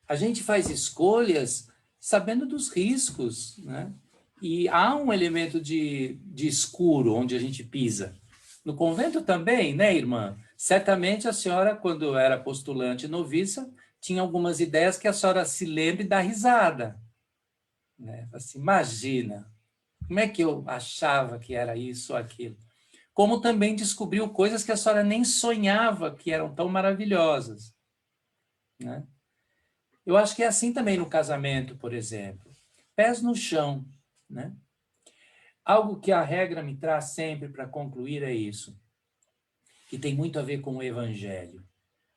A gente faz escolhas sabendo dos riscos, né? E há um elemento de escuro onde a gente pisa. No convento também, né, irmã? Certamente a senhora, quando era postulante noviça, tinha algumas ideias que a senhora se lembra e dá risada. Né? Assim, imagina, como é que eu achava que era isso ou aquilo? Como também descobriu coisas que a senhora nem sonhava que eram tão maravilhosas. Né? Eu acho que é assim também no casamento, por exemplo. Pés no chão. Né? Algo que a regra me traz sempre para concluir é isso, que tem muito a ver com o evangelho.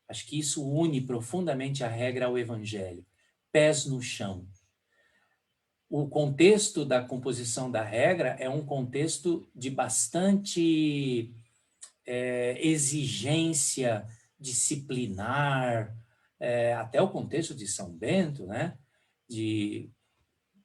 Acho que isso une profundamente a regra ao evangelho. Pés no chão. O contexto da composição da regra é um contexto de bastante exigência disciplinar, até o contexto de São Bento, né? De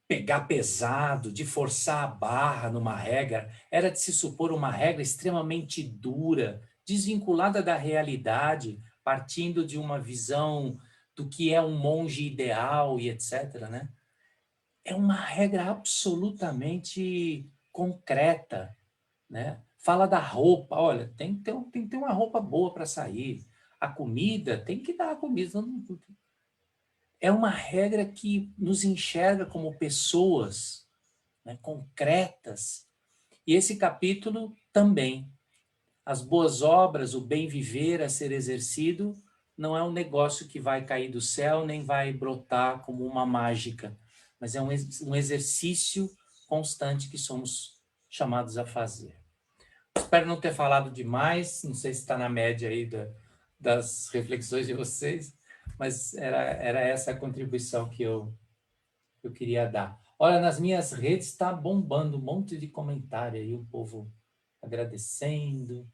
pegar pesado, de forçar a barra numa regra, era de se supor uma regra extremamente dura, desvinculada da realidade, partindo de uma visão do que é um monge ideal e etc., né? É uma regra absolutamente concreta, né? Fala da roupa, olha, tem que ter uma roupa boa para sair. A comida, tem que dar a comida. É uma regra que nos enxerga como pessoas, né, concretas. E esse capítulo também. As boas obras, o bem viver a ser exercido, não é um negócio que vai cair do céu, nem vai brotar como uma mágica, mas é um exercício constante que somos chamados a fazer. Espero não ter falado demais, não sei se está na média aí das reflexões de vocês, mas era essa a contribuição que eu queria dar. Olha, nas minhas redes está bombando um monte de comentário aí, o povo agradecendo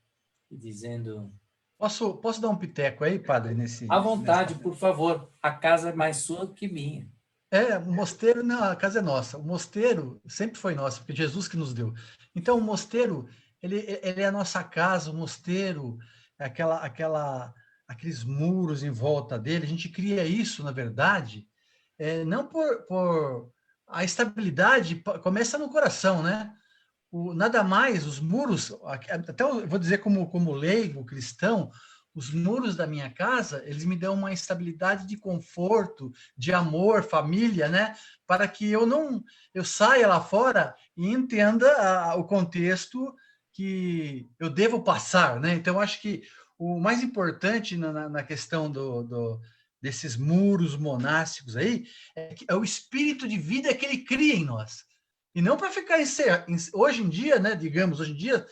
e dizendo... Posso dar um piteco aí, padre, À vontade, por favor. A casa é mais sua que minha. O mosteiro, não, a casa é nossa. O mosteiro sempre foi nosso, porque Jesus que nos deu. Então, o mosteiro, ele é a nossa casa, o mosteiro, aqueles muros em volta dele. A gente cria isso, na verdade, não por... A estabilidade começa no coração, né? Nada mais, os muros, até eu vou dizer como leigo cristão, os muros da minha casa, eles me dão uma estabilidade de conforto, de amor, família, né? Para que eu saia lá fora e entenda o contexto que eu devo passar, né? Então, acho que o mais importante na questão desses muros monásticos aí é o espírito de vida que ele cria em nós. E não para ficar hoje em dia, né? Digamos, hoje em dia,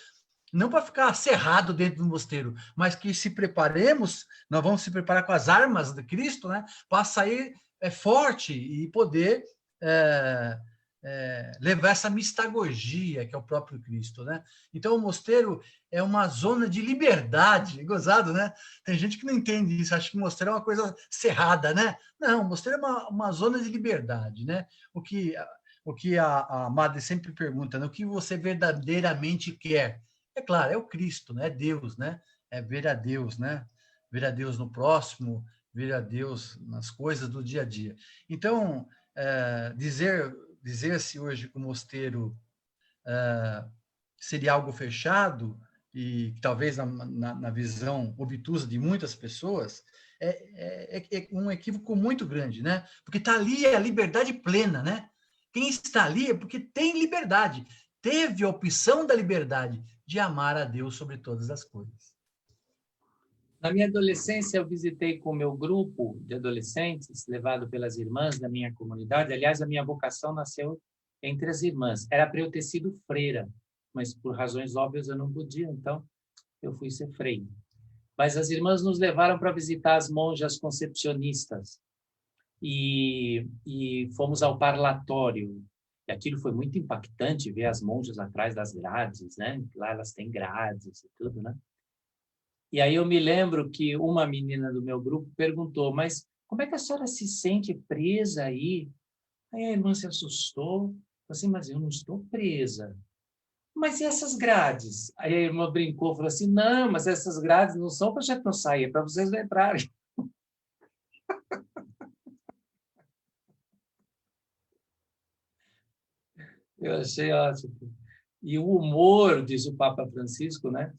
não para ficar cerrado dentro do mosteiro, mas que se preparemos, nós vamos se preparar com as armas de Cristo, né? Para sair forte e poder levar essa mistagogia que é o próprio Cristo, né? Então, o mosteiro é uma zona de liberdade, gozado, né? Tem gente que não entende isso, acha que o mosteiro é uma coisa cerrada, né? Não, o mosteiro é uma zona de liberdade, né? O que a Madre sempre pergunta, né? O que você verdadeiramente quer? É claro, é o Cristo, né? É Deus, né? É ver a Deus, né? Ver a Deus no próximo, ver a Deus nas coisas do dia a dia. Então, dizer-se hoje que o mosteiro seria algo fechado e talvez na visão obtusa de muitas pessoas é um equívoco muito grande, né? Porque está ali a liberdade plena, né? Quem está ali é porque tem liberdade, teve a opção da liberdade de amar a Deus sobre todas as coisas. Na minha adolescência, eu visitei com o meu grupo de adolescentes, levado pelas irmãs da minha comunidade. Aliás, a minha vocação nasceu entre as irmãs. Era para eu ter sido freira, mas por razões óbvias eu não podia, então eu fui ser freira. Mas as irmãs nos levaram para visitar as monjas concepcionistas e fomos ao parlatório. E aquilo foi muito impactante, ver as monjas atrás das grades, né? Lá elas têm grades e tudo, né? E aí eu me lembro que uma menina do meu grupo perguntou, mas como é que a senhora se sente presa aí? Aí a irmã se assustou, assim, mas eu não estou presa. Mas e essas grades? Aí a irmã brincou, falou assim, não, mas essas grades não são para a gente não sair, é para vocês não entrarem. Eu achei ótimo. E o humor, diz o Papa Francisco, né?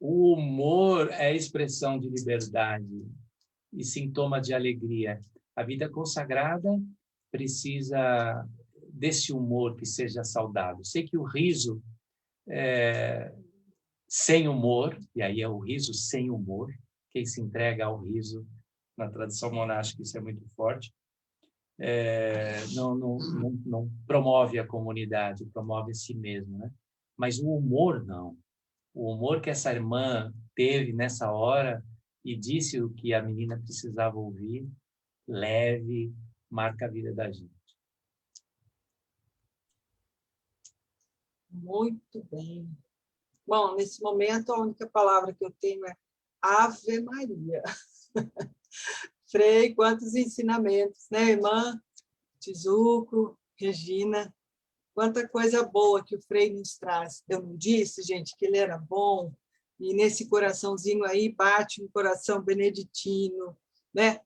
O humor é expressão de liberdade e sintoma de alegria. A vida consagrada precisa desse humor que seja saudável. Sei que o riso sem humor, e aí é o riso sem humor, quem se entrega ao riso, na tradição monástica isso é muito forte, não promove a comunidade, promove a si mesmo, né? Mas o humor não. O humor que essa irmã teve nessa hora e disse o que a menina precisava ouvir, leve, marca a vida da gente. Muito bem. Bom, nesse momento, a única palavra que eu tenho é Ave Maria. Frei, quantos ensinamentos, né, irmã? Tizuco, Regina, quanta coisa boa que o Frei nos traz. Eu não disse, gente, que ele era bom, e nesse coraçãozinho aí bate um coração beneditino, né?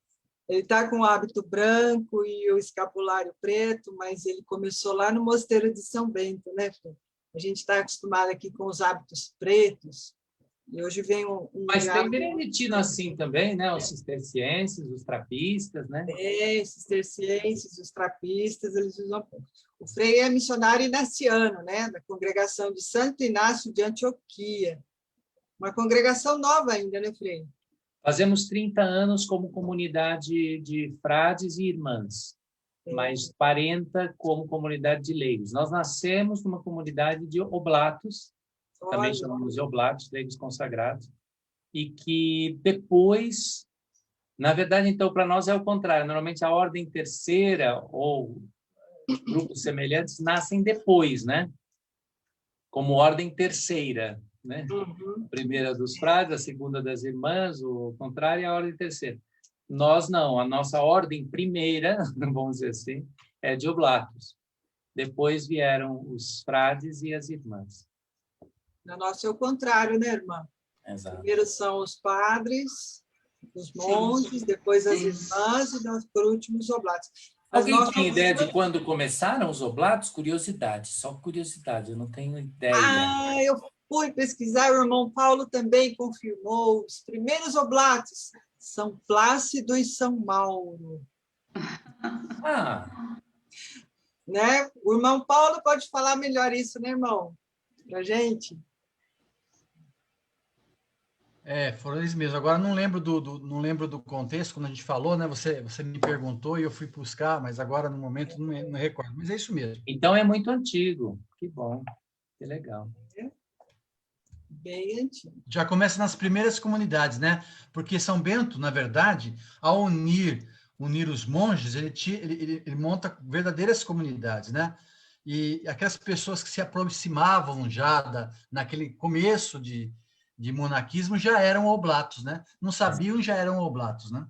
Ele está com o hábito branco e o escapulário preto, mas ele começou lá no Mosteiro de São Bento, né, Frei? A gente está acostumado aqui com os hábitos pretos, e hoje vem Mas tem beneditino assim também, né? Os cistercienses, os trapistas, né? Os cistercienses, os trapistas, eles usam. O Frei é missionário inaciano, né? Da congregação de Santo Inácio de Antioquia. Uma congregação nova ainda, né, Frei? Fazemos 30 anos como comunidade de frades e irmãs, mas 40 como comunidade de leigos. Nós nascemos numa comunidade de oblatos, também chamamos de oblatos, leigos consagrados, e que depois, na verdade, então, para nós é o contrário. Normalmente a ordem terceira ou grupos semelhantes nascem depois, né? Como ordem terceira, né? Uhum. A primeira dos frades, a segunda das irmãs, o contrário é a ordem terceira. Nós não, a nossa ordem primeira, vamos dizer assim, é de oblatos. Depois vieram os frades e as irmãs. Na nossa é o contrário, né, irmã? Exato. Primeiro são os padres, os monges, sim, depois as irmãs e por último os oblatos. Alguém tem ideia de quando começaram os oblatos? Curiosidade, só curiosidade, eu não tenho ideia. Eu fui pesquisar, o irmão Paulo também confirmou, os primeiros oblatos, São Plácido e São Mauro. Né? O irmão Paulo pode falar melhor isso, né, irmão? Pra gente. Foram eles mesmos. Agora não lembro do contexto, quando a gente falou, né? Você me perguntou e eu fui buscar, mas agora no momento não recordo. Mas é isso mesmo. Então é muito antigo. Que bom, que legal. Bem antigo. Já começa nas primeiras comunidades, né? Porque São Bento, na verdade, ao unir os monges, ele monta verdadeiras comunidades, né? E aquelas pessoas que se aproximavam já naquele começo de monaquismo já eram oblatos, né? Não sabiam, já eram oblatos, né?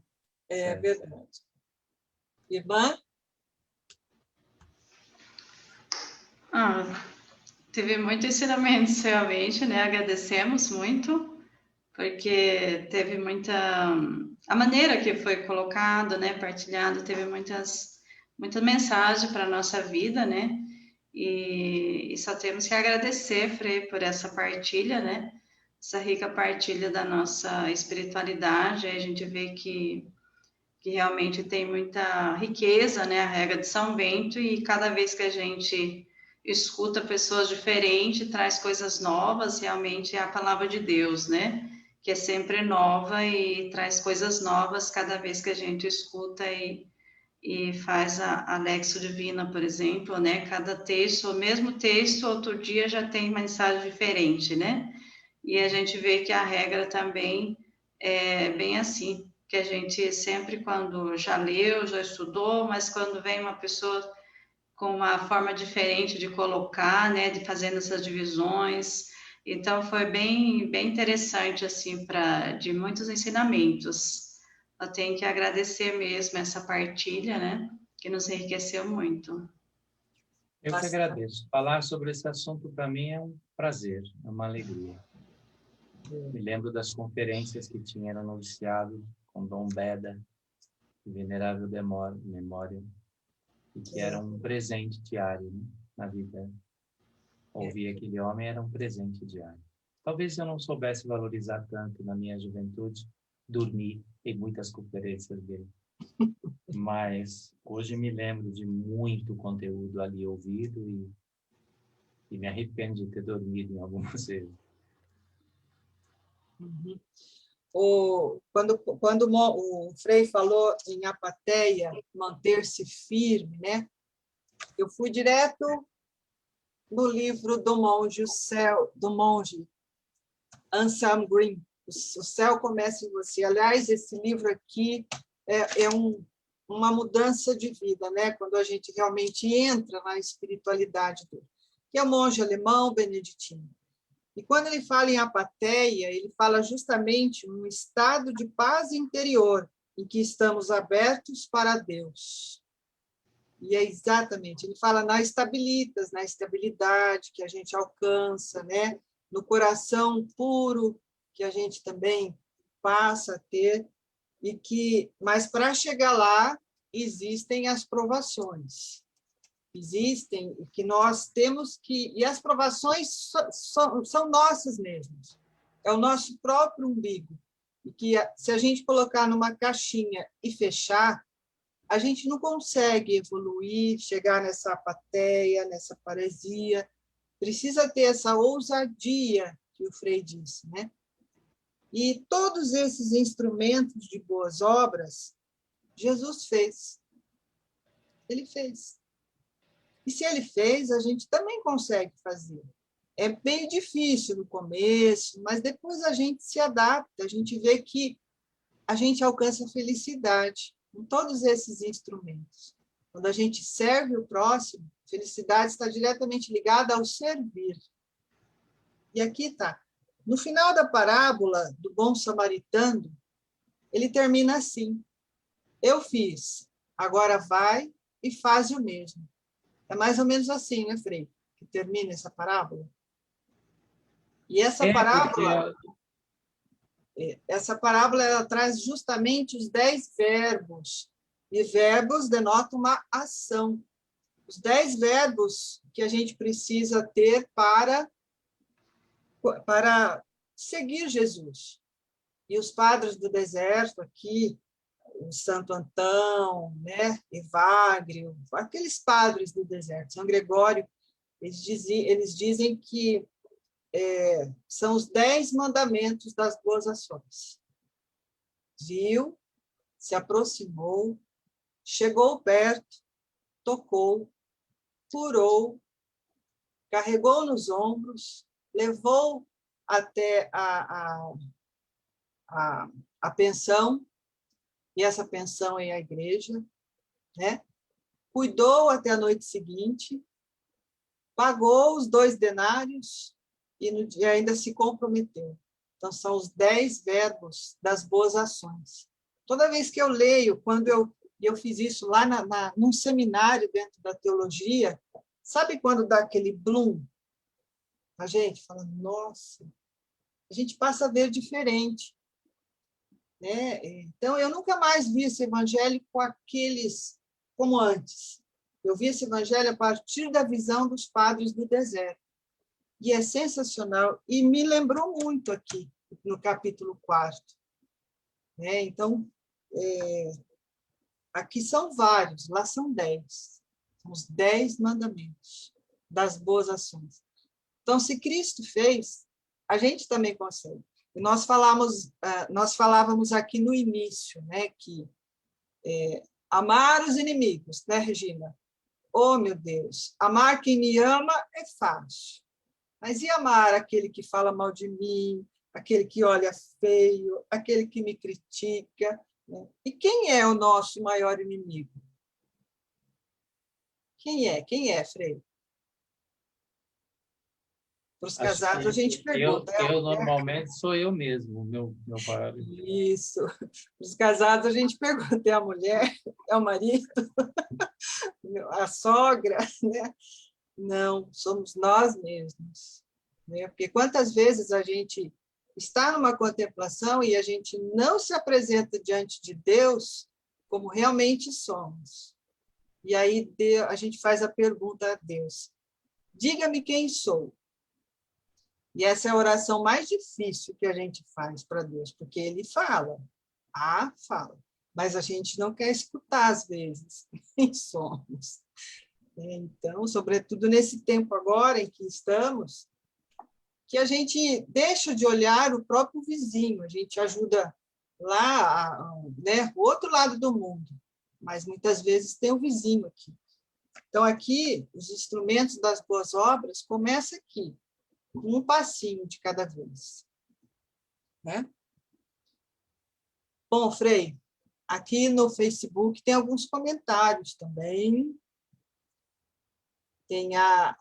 É verdade. Irmã? Teve muito ensinamento, realmente, né? Agradecemos muito, porque teve muita... A maneira que foi colocado, né? Partilhado, teve muita mensagem para a nossa vida, né? E só temos que agradecer, Frei, por essa partilha, né? Essa rica partilha da nossa espiritualidade. A gente vê que realmente tem muita riqueza, né? A regra de São Bento, e cada vez que a gente escuta pessoas diferentes, traz coisas novas, realmente é a palavra de Deus, né? Que é sempre nova e traz coisas novas cada vez que a gente escuta e faz a Lexio Divina, por exemplo, né? Cada texto, o mesmo texto, outro dia já tem mensagem diferente, né? E a gente vê que a regra também é bem assim, que a gente sempre, quando já leu, já estudou, mas quando vem uma pessoa com uma forma diferente de colocar, né, de fazendo essas divisões, então foi bem interessante, assim, de muitos ensinamentos. Eu tenho que agradecer mesmo essa partilha, né, que nos enriqueceu muito. Eu que agradeço. Falar sobre esse assunto para mim é um prazer, é uma alegria. Me lembro das conferências que tinha no noviciado com Dom Beda, Venerável Memória, e que era um presente diário, né, na vida. Ouvir aquele homem era um presente diário. Talvez eu não soubesse valorizar tanto na minha juventude, dormir em muitas conferências dele. Mas hoje me lembro de muito conteúdo ali ouvido e me arrependo de ter dormido em algumas vezes. Uhum. Quando o Frei falou em apatheia, manter-se firme, né? Eu fui direto no livro do monge, do monge Anselm Green, O Céu Começa em Você. Aliás, esse livro aqui é uma mudança de vida, né? Quando a gente realmente entra na espiritualidade dele, que é um monge alemão beneditino. E quando ele fala em apatheia, ele fala justamente um estado de paz interior, em que estamos abertos para Deus. E é exatamente, ele fala na estabilidade que a gente alcança, né? No coração puro que a gente também passa a ter, mas para chegar lá existem as provações. Existem, que nós temos que... E as provações são nossas mesmas. É o nosso próprio umbigo. E que, se a gente colocar numa caixinha e fechar, a gente não consegue evoluir, chegar nessa apatheia, nessa paresia. Precisa ter essa ousadia que o Frei disse, né? E todos esses instrumentos de boas obras, Jesus fez. Ele fez. E se ele fez, a gente também consegue fazer. É bem difícil no começo, mas depois a gente se adapta, a gente vê que a gente alcança a felicidade com todos esses instrumentos. Quando a gente serve o próximo, a felicidade está diretamente ligada ao servir. E aqui está. No final da parábola do bom samaritano, ele termina assim: eu fiz, agora vai e faz o mesmo. É mais ou menos assim, né, Frei? Que termina essa parábola. E essa parábola ela traz justamente os 10 verbos. E verbos denotam uma ação. Os 10 verbos que a gente precisa ter para seguir Jesus. E os padres do deserto aqui, o Santo Antão, né, Evagrio, aqueles padres do deserto, São Gregório, eles dizem que são os 10 mandamentos das boas ações. Viu, se aproximou, chegou perto, tocou, curou, carregou nos ombros, levou até a pensão, e essa pensão é a igreja, né? Cuidou até a noite seguinte, pagou os 2 denários e ainda se comprometeu. Então, são os 10 verbos das boas ações. Toda vez que eu leio, quando eu fiz isso lá num seminário dentro da teologia, sabe quando dá aquele bloom? A gente fala, nossa, a gente passa a ver diferente. Né? Então, eu nunca mais vi esse evangelho com aqueles como antes. Eu vi esse evangelho a partir da visão dos padres do deserto. E é sensacional, e me lembrou muito aqui, no capítulo 4. Né? Então, aqui são vários, lá são 10. São os 10 mandamentos das boas ações. Então, se Cristo fez, a gente também consegue. E nós falávamos aqui no início, né, que amar os inimigos, né, Regina? Oh, meu Deus, amar quem me ama é fácil. Mas e amar aquele que fala mal de mim, aquele que olha feio, aquele que me critica? Né? E quem é o nosso maior inimigo? Quem é? Quem é, Frei? Para os casados, a gente pergunta. Eu normalmente sou eu mesmo, meu maior inimigo. Isso. Para os casados, a gente pergunta: é a mulher? É o marido? A sogra? Né? Não, somos nós mesmos. Né? Porque quantas vezes a gente está numa contemplação e a gente não se apresenta diante de Deus como realmente somos. E aí a gente faz a pergunta a Deus: diga-me quem sou. E essa é a oração mais difícil que a gente faz para Deus, porque Ele fala, fala, mas a gente não quer escutar às vezes quem somos. Então, sobretudo nesse tempo agora em que estamos, que a gente deixa de olhar o próprio vizinho, a gente ajuda lá, né, o outro lado do mundo, mas muitas vezes tem o vizinho aqui. Então, aqui, os instrumentos das boas obras começam aqui, um passinho de cada vez. Né? Bom, Frei, aqui no Facebook tem alguns comentários também. Tem a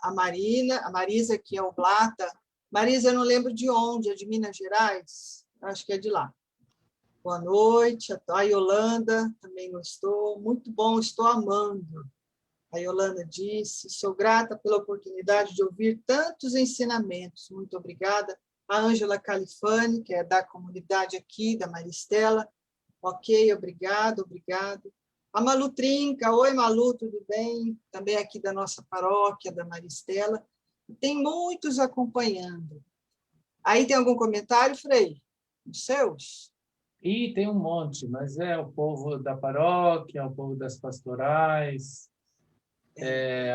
Marisa, que é oblata. Marisa, eu não lembro de onde, é de Minas Gerais? Acho que é de lá. Boa noite. A Yolanda, também gostou. Muito bom, estou amando. A Yolanda disse, sou grata pela oportunidade de ouvir tantos ensinamentos. Muito obrigada. A Ângela Califani, que é da comunidade aqui, da Maristela. Ok, obrigado. A Malu Trinca, oi Malu, tudo bem? Também aqui da nossa paróquia, da Maristela. Tem muitos acompanhando. Aí tem algum comentário, Frei? Os seus? E tem um monte, mas é o povo da paróquia, o povo das pastorais.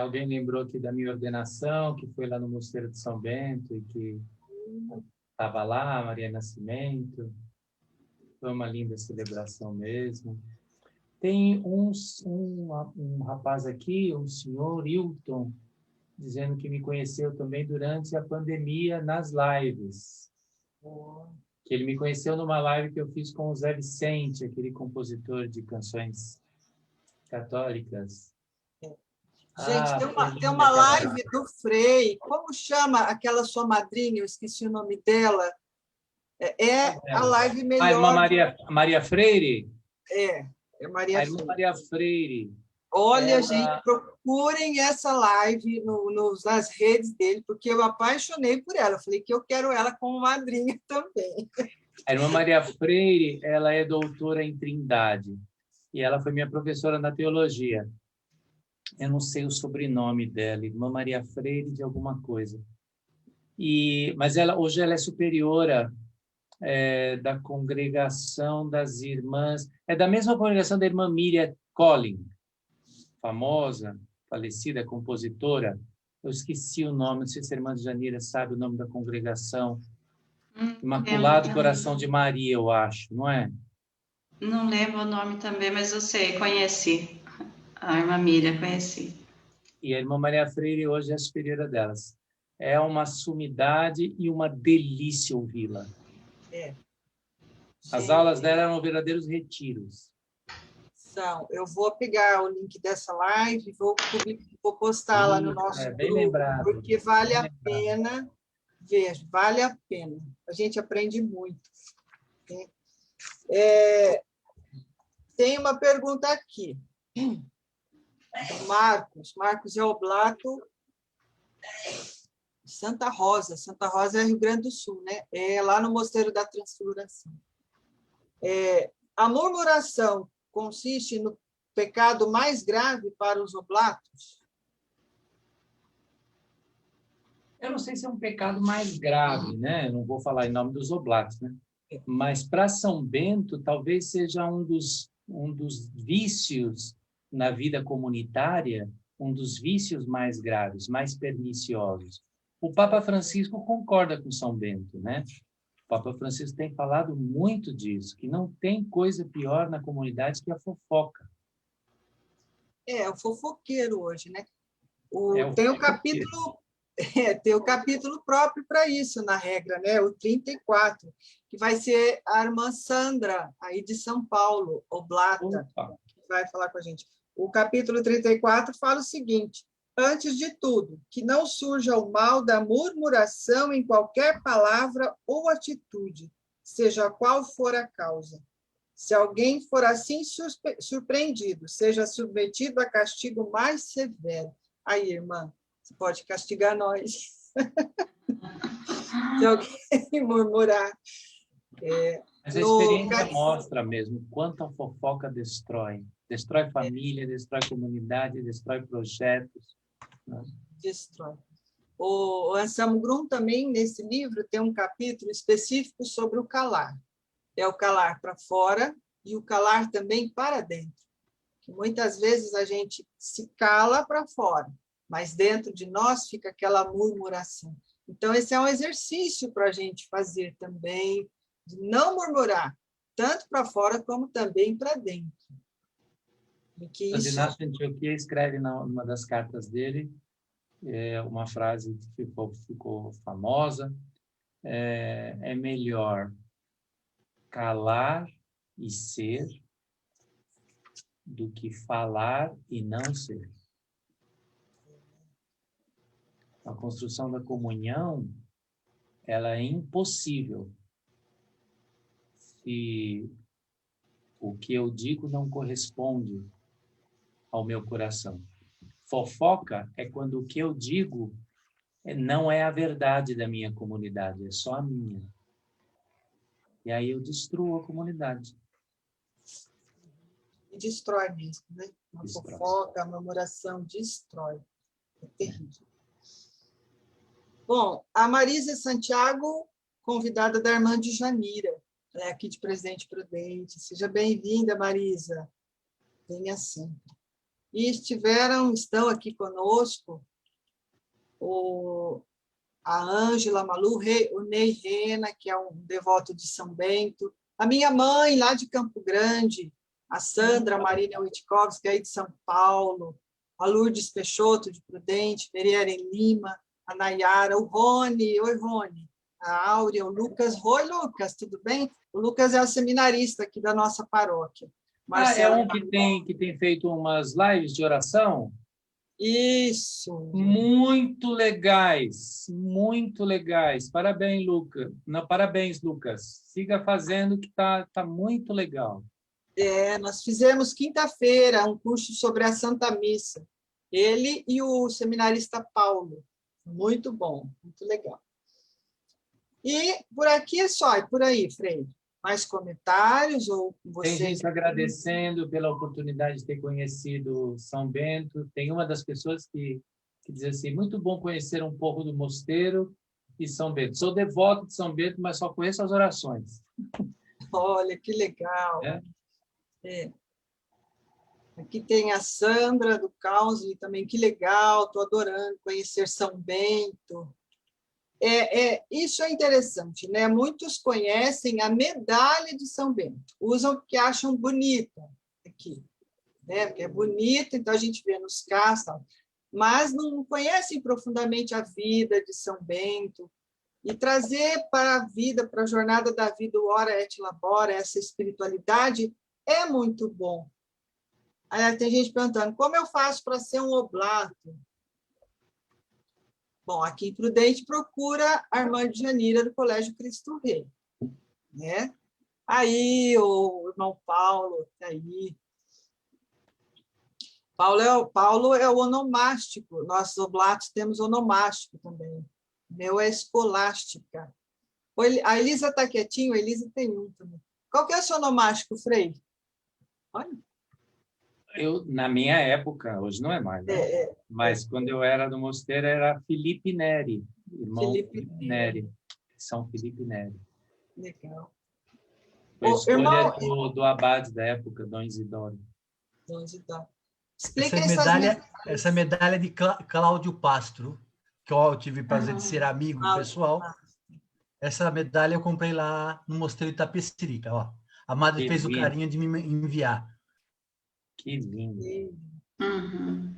Alguém lembrou aqui da minha ordenação, que foi lá no Mosteiro de São Bento, e que estava lá, Maria Nascimento. Foi uma linda celebração mesmo. Tem um rapaz aqui, um senhor Hilton, dizendo que me conheceu também durante a pandemia nas lives. Que ele me conheceu numa live que eu fiz com o Zé Vicente, aquele compositor de canções católicas. Gente, tem uma live do Frei. Como chama aquela sua madrinha? Eu esqueci o nome dela. A live melhor. A irmã Maria Freire? É Maria a irmã Freire. Maria Freire. Olha, gente, procurem essa live nas redes dele, porque eu apaixonei por ela. Eu falei que eu quero ela como madrinha também. A irmã Maria Freire, ela é doutora em Trindade. E ela foi minha professora na teologia. Eu não sei o sobrenome dela, irmã Maria Freire de alguma coisa. Mas hoje ela é superiora da congregação das irmãs, da mesma congregação da irmã Miriam Collin, famosa, falecida, compositora. Eu esqueci o nome, não sei se a irmã Janira sabe o nome da congregação. Imaculado Coração de Maria, eu acho, não é? Não lembro o nome também, mas eu sei, conheci. A irmã Miriam, conheci. E a irmã Maria Freire hoje é a superiora delas. É uma sumidade e uma delícia ouvi-la. As aulas dela eram verdadeiros retiros. Eu vou pegar o link dessa live, vou postar lá no nosso bem grupo, lembrado. porque vale a pena ver, vale a pena. A gente aprende muito. Tem uma pergunta aqui. Do Marcos é oblato Santa Rosa. Santa Rosa é Rio Grande do Sul, né? É lá no Mosteiro da Transfiguração. A murmuração consiste no pecado mais grave para os oblatos? Eu não sei se é um pecado mais grave, né? Não vou falar em nome dos oblatos, né? Mas para São Bento talvez seja um dos vícios na vida comunitária, um dos vícios mais graves, mais perniciosos. O Papa Francisco concorda com São Bento, né? O Papa Francisco tem falado muito disso, que não tem coisa pior na comunidade que a fofoca. O fofoqueiro hoje, né? Tem o capítulo próprio para isso, na regra, né? O 34, que vai ser a irmã Sandra, aí de São Paulo, oblata, que vai falar com a gente. O capítulo 34 fala o seguinte: antes de tudo, que não surja o mal da murmuração em qualquer palavra ou atitude, seja qual for a causa. Se alguém for assim surpreendido, seja submetido a castigo mais severo. Aí, irmã, Você pode castigar nós. Se alguém murmurar. Mas a experiência mostra mesmo quanto a fofoca destrói. Destrói família, destrói comunidade, destrói projetos. Né? Destrói. O Anselmo Grum também, nesse livro, tem um capítulo específico sobre o calar. É o calar para fora e o calar também para dentro. Que muitas vezes a gente se cala para fora, mas dentro de nós fica aquela murmuração. Então, esse é um exercício para a gente fazer também, de não murmurar, tanto para fora como também para dentro. Santo Inácio de Antioquia escreve numa das cartas dele uma frase que ficou famosa: é melhor calar e ser do que falar e não ser. A construção da comunhão, ela é impossível se o que eu digo não corresponde ao meu coração. Fofoca é quando o que eu digo não é a verdade da minha comunidade, é só a minha. E aí eu destruo a comunidade. E destrói mesmo, né? A fofoca, a murmuração destrói. É terrível. Bom, a Marisa Santiago, convidada da irmã de Janira, ela é aqui de Presidente Prudente. Seja bem-vinda, Marisa. Venha sempre. E estão aqui conosco a Ângela Malu, o Ney Rena, que é um devoto de São Bento, a minha mãe, lá de Campo Grande, a Sandra Marina Witkowski, aí de São Paulo, a Lourdes Peixoto, de Prudente, Pereira em Lima, a Nayara, o Rony, oi, Rony, a Áurea, o Lucas. Oi, Lucas, tudo bem? O Lucas é o seminarista aqui da nossa paróquia. Marcelo, é um que tem feito umas lives de oração? Isso. Muito legais, muito legais. Parabéns, Lucas. Não, parabéns, Lucas. Siga fazendo que tá muito legal. Nós fizemos quinta-feira um curso sobre a Santa Missa. Ele e o seminarista Paulo. Muito bom, muito legal. E por aqui é só, e por aí, Frei? Mais comentários? Ou vocês... Tem gente agradecendo pela oportunidade de ter conhecido São Bento. Tem uma das pessoas que diz assim: muito bom conhecer um pouco do mosteiro e São Bento. Sou devoto de São Bento, mas só conheço as orações. Olha, que legal. Aqui tem a Sandra do Causli também, que legal, estou adorando conhecer São Bento. Isso é interessante, né? Muitos conhecem a medalha de São Bento, usam porque acham bonita aqui, né? Porque é bonita, então a gente vê nos carros, mas não conhecem profundamente a vida de São Bento. E trazer para a vida, para a jornada da vida, o Ora et Labora, essa espiritualidade, é muito bom. Aí tem gente perguntando, como eu faço para ser um oblato? Bom, aqui em Prudente, procura a irmã de Janira, do Colégio Cristo Rei. Né? Aí, o irmão Paulo, tá aí. Paulo é o onomástico. Nós, oblatos, temos onomástico também. O meu é escolástica. A Elisa está quietinha, a Elisa tem um também. Qual que é o seu onomástico, Frei? Olha. Na minha época, hoje não é mais, né? Mas quando eu era do mosteiro, era Felipe Neri, irmão Felipe Neri, São Felipe Neri. Legal. Foi a escolha do abade da época, Dom Isidoro. Dom Isidoro. Essa medalha de Cláudio Pastro, que eu tive o prazer de ser amigo pessoal. Essa medalha eu comprei lá no Mosteiro de Itapecerica. Ó. A madre fez o carinho de me enviar. Que lindo.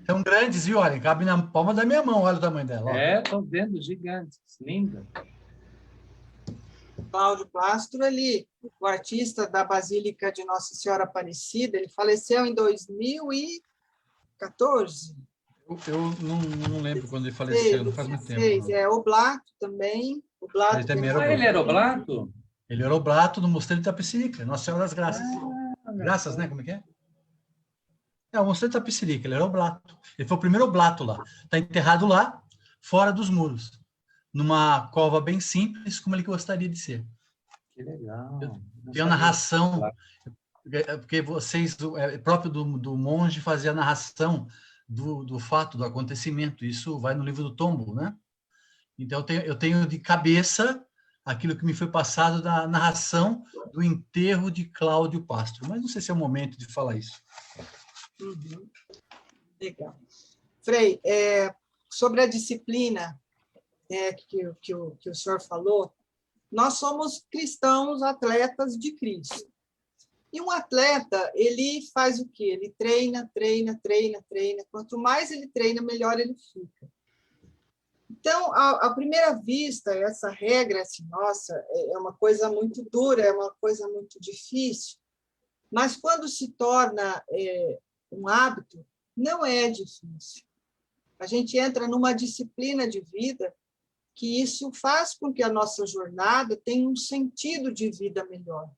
São grandes, viu? Olha, cabe na palma da minha mão, olha o tamanho dela. Ó. Estou vendo, gigantes, linda. Cláudio Pastro, o artista da Basílica de Nossa Senhora Aparecida, ele faleceu em 2014. Eu não lembro quando ele faleceu, não faz muito tempo. Oblato também. Ele era oblato? Ele era oblato do Mosteiro de Itapecerica, Nossa Senhora das Graças. Graças, né? Como é que é? É o Mosteiro de Tapicerica, ele era oblato. Ele foi o primeiro oblato lá. Está enterrado lá, fora dos muros, numa cova bem simples, como ele gostaria de ser. Que legal. Não Tem a sabia. narração, porque vocês, próprio do monge, fazia a narração do fato, do acontecimento. Isso vai no livro do Tombo, né? Então, eu tenho de cabeça aquilo que me foi passado da narração do enterro de Cláudio Pastro. Mas não sei se é o momento de falar isso. Uhum. Legal. Frei, sobre a disciplina que o senhor falou, nós somos cristãos atletas de Cristo. E um atleta, ele faz o quê? Ele treina, treina, treina, treina. Quanto mais ele treina, melhor ele fica. Então, à primeira vista, essa regra, assim, nossa, é uma coisa muito dura, é uma coisa muito difícil, mas quando se torna um hábito, não é difícil. A gente entra numa disciplina de vida que isso faz com que a nossa jornada tenha um sentido de vida melhor.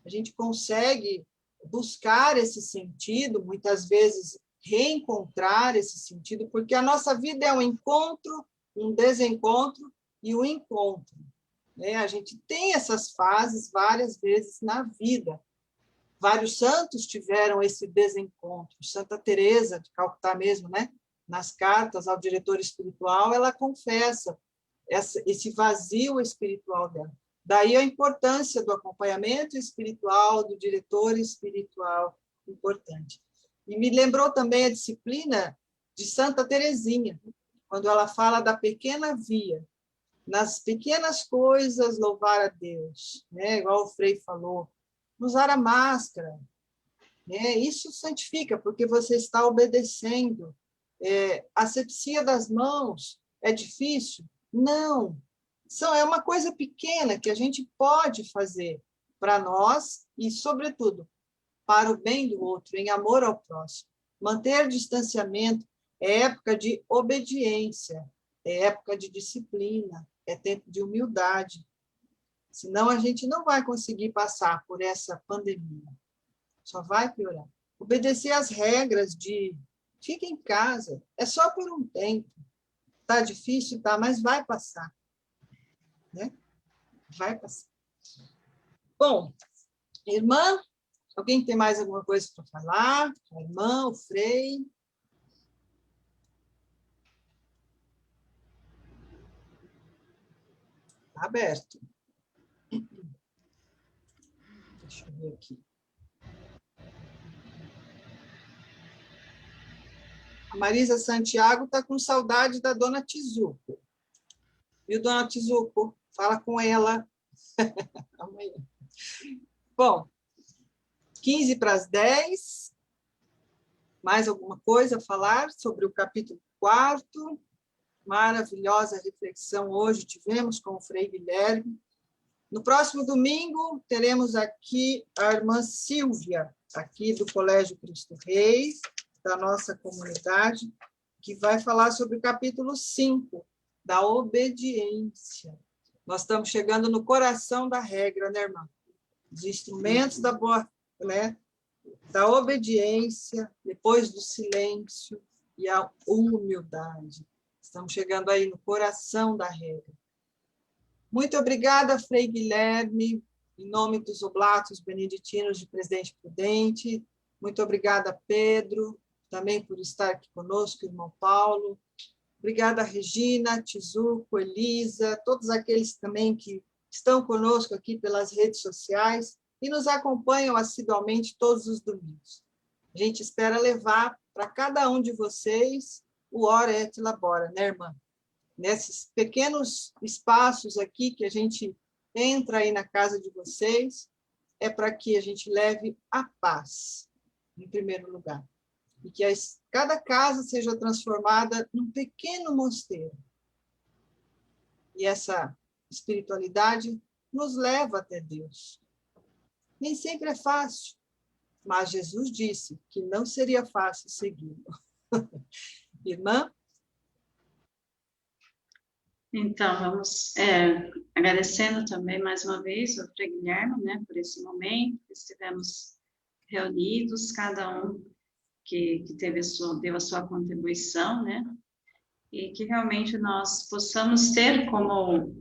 A gente consegue buscar esse sentido, muitas vezes reencontrar esse sentido, porque a nossa vida é um encontro, um desencontro e um encontro. Né? A gente tem essas fases várias vezes na vida. Vários santos tiveram esse desencontro. Santa Teresa de Calcutá mesmo, né? Nas cartas ao diretor espiritual, ela confessa esse vazio espiritual dela. Daí a importância do acompanhamento espiritual, do diretor espiritual, importante. E me lembrou também a disciplina de Santa Teresinha, quando ela fala da pequena via, nas pequenas coisas louvar a Deus, né? Igual o Frei falou, usar a máscara, né? Isso santifica, porque você está obedecendo. Asepsia das mãos é difícil? Não. É uma coisa pequena que a gente pode fazer para nós e, sobretudo, para o bem do outro, em amor ao próximo. Manter distanciamento é época de obediência, é época de disciplina, é tempo de humildade. Senão a gente não vai conseguir passar por essa pandemia. Só vai piorar. Obedecer às regras de fica em casa, é só por um tempo. Está difícil, tá, mas vai passar. Né? Vai passar. Bom, irmã, alguém tem mais alguma coisa para falar? A irmã, o Frei? Está aberto. Deixa eu ver aqui. A Marisa Santiago está com saudade da dona Tizuco. Viu, dona Tizuco? Fala com ela amanhã. Bom, 15 para as 10. Mais alguma coisa a falar sobre o capítulo 4? Maravilhosa reflexão hoje tivemos com o Frei Guilherme. No próximo domingo, teremos aqui a irmã Silvia, aqui do Colégio Cristo Rei, da nossa comunidade, que vai falar sobre o capítulo 5, da obediência. Nós estamos chegando no coração da regra, né, irmã? Os instrumentos da boa, né? Da obediência, depois do silêncio e a humildade. Estamos chegando aí no coração da regra. Muito obrigada, Frei Guilherme, em nome dos oblatos beneditinos de Presidente Prudente. Muito obrigada, Pedro, também por estar aqui conosco, irmão Paulo. Obrigada, Regina, Tizuco, Elisa, todos aqueles também que estão conosco aqui pelas redes sociais e nos acompanham assiduamente todos os domingos. A gente espera levar para cada um de vocês o Ora et Labora, né, irmã? Nesses pequenos espaços aqui que a gente entra aí na casa de vocês, é para que a gente leve a paz, em primeiro lugar. E que cada casa seja transformada num pequeno mosteiro. E essa espiritualidade nos leva até Deus. Nem sempre é fácil, mas Jesus disse que não seria fácil segui-lo. Irmã? Então, vamos agradecendo também mais uma vez ao Frei Guilherme, né, por esse momento que estivemos reunidos, cada um que deu a sua contribuição, né? E que realmente nós possamos ter como,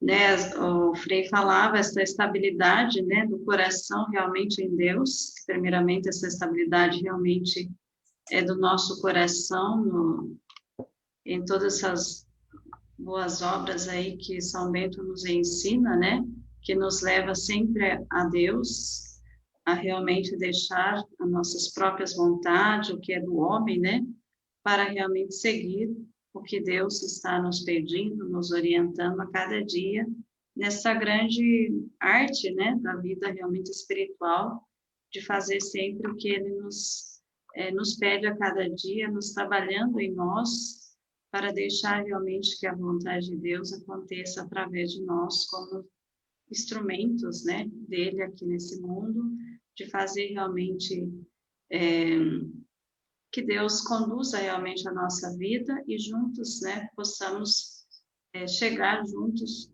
né, o Frei falava, essa estabilidade, né, do coração realmente em Deus, que primeiramente essa estabilidade realmente é do nosso coração, em todas essas boas obras aí que São Bento nos ensina, né, que nos leva sempre a Deus, a realmente deixar as nossas próprias vontades, o que é do homem, né, para realmente seguir o que Deus está nos pedindo, nos orientando a cada dia, nessa grande arte, né, da vida realmente espiritual, de fazer sempre o que Ele nos pede a cada dia, nos trabalhando em nós, para deixar realmente que a vontade de Deus aconteça através de nós, como instrumentos, né, dele aqui nesse mundo, de fazer realmente que Deus conduza realmente a nossa vida e juntos, né, possamos chegar juntos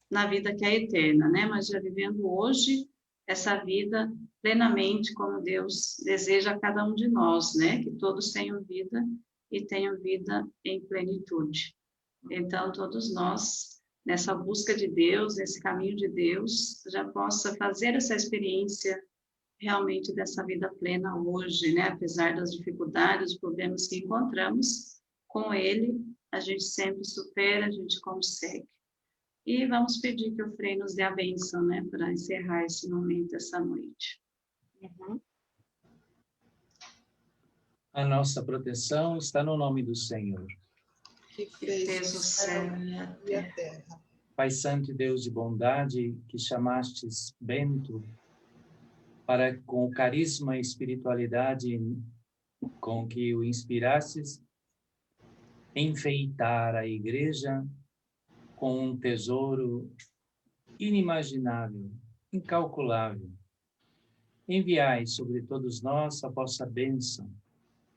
na vida que é eterna, né, mas já vivendo hoje essa vida plenamente como Deus deseja a cada um de nós, né, que todos tenham vida e tenham vida em plenitude. Então, todos nós, nessa busca de Deus, nesse caminho de Deus, já possa fazer essa experiência realmente dessa vida plena hoje, né? Apesar das dificuldades, dos problemas que encontramos, com Ele, a gente sempre supera, a gente consegue. E vamos pedir que o Frei nos dê a bênção, né? Para encerrar esse momento, essa noite. Uhum. A nossa proteção está no nome do Senhor. Que Fez o céu e a e a terra. terra. Pai Santo e Deus de bondade, que chamastes Bento para, com o carisma e espiritualidade com que o inspirastes, enfeitar a igreja com um tesouro inimaginável, incalculável. Enviai sobre todos nós a vossa bênção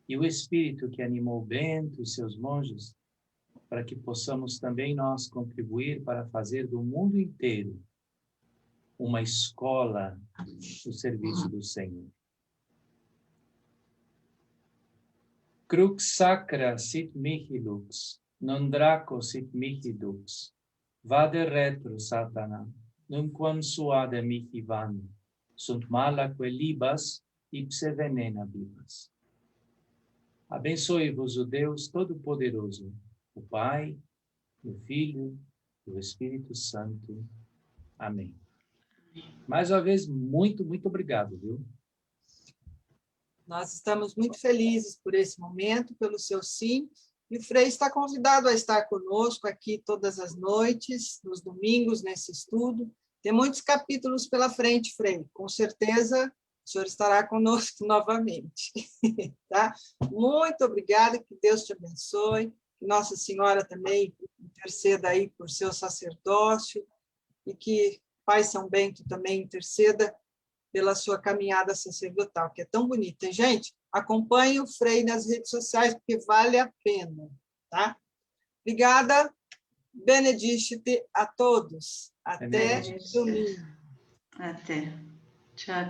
e o Espírito que animou Bento e seus monges, para que possamos também nós contribuir para fazer do mundo inteiro uma escola do serviço do Senhor. Crux sacra sit mihi lux, non draco sit mihi dux, vade retro, Satana, nunquam suade mihi van, sunt malaque libas, ipse venena vivas. Abençoe-vos o Deus Todo-Poderoso, o Pai, o Filho e o Espírito Santo. Amém. Mais uma vez, muito, muito obrigado, viu? Nós estamos muito felizes por esse momento, pelo seu sim, e o Frei está convidado a estar conosco aqui todas as noites, nos domingos, nesse estudo. Tem muitos capítulos pela frente, Frei. Com certeza, o senhor estará conosco novamente. Tá? Muito obrigada, que Deus te abençoe, que Nossa Senhora também interceda aí por seu sacerdócio, e que Pai São Bento também interceda pela sua caminhada sacerdotal, que é tão bonita. E, gente, acompanhe o Frei nas redes sociais, porque vale a pena. Tá? Obrigada. Benedicite a todos. Até domingo. Até. Tchau.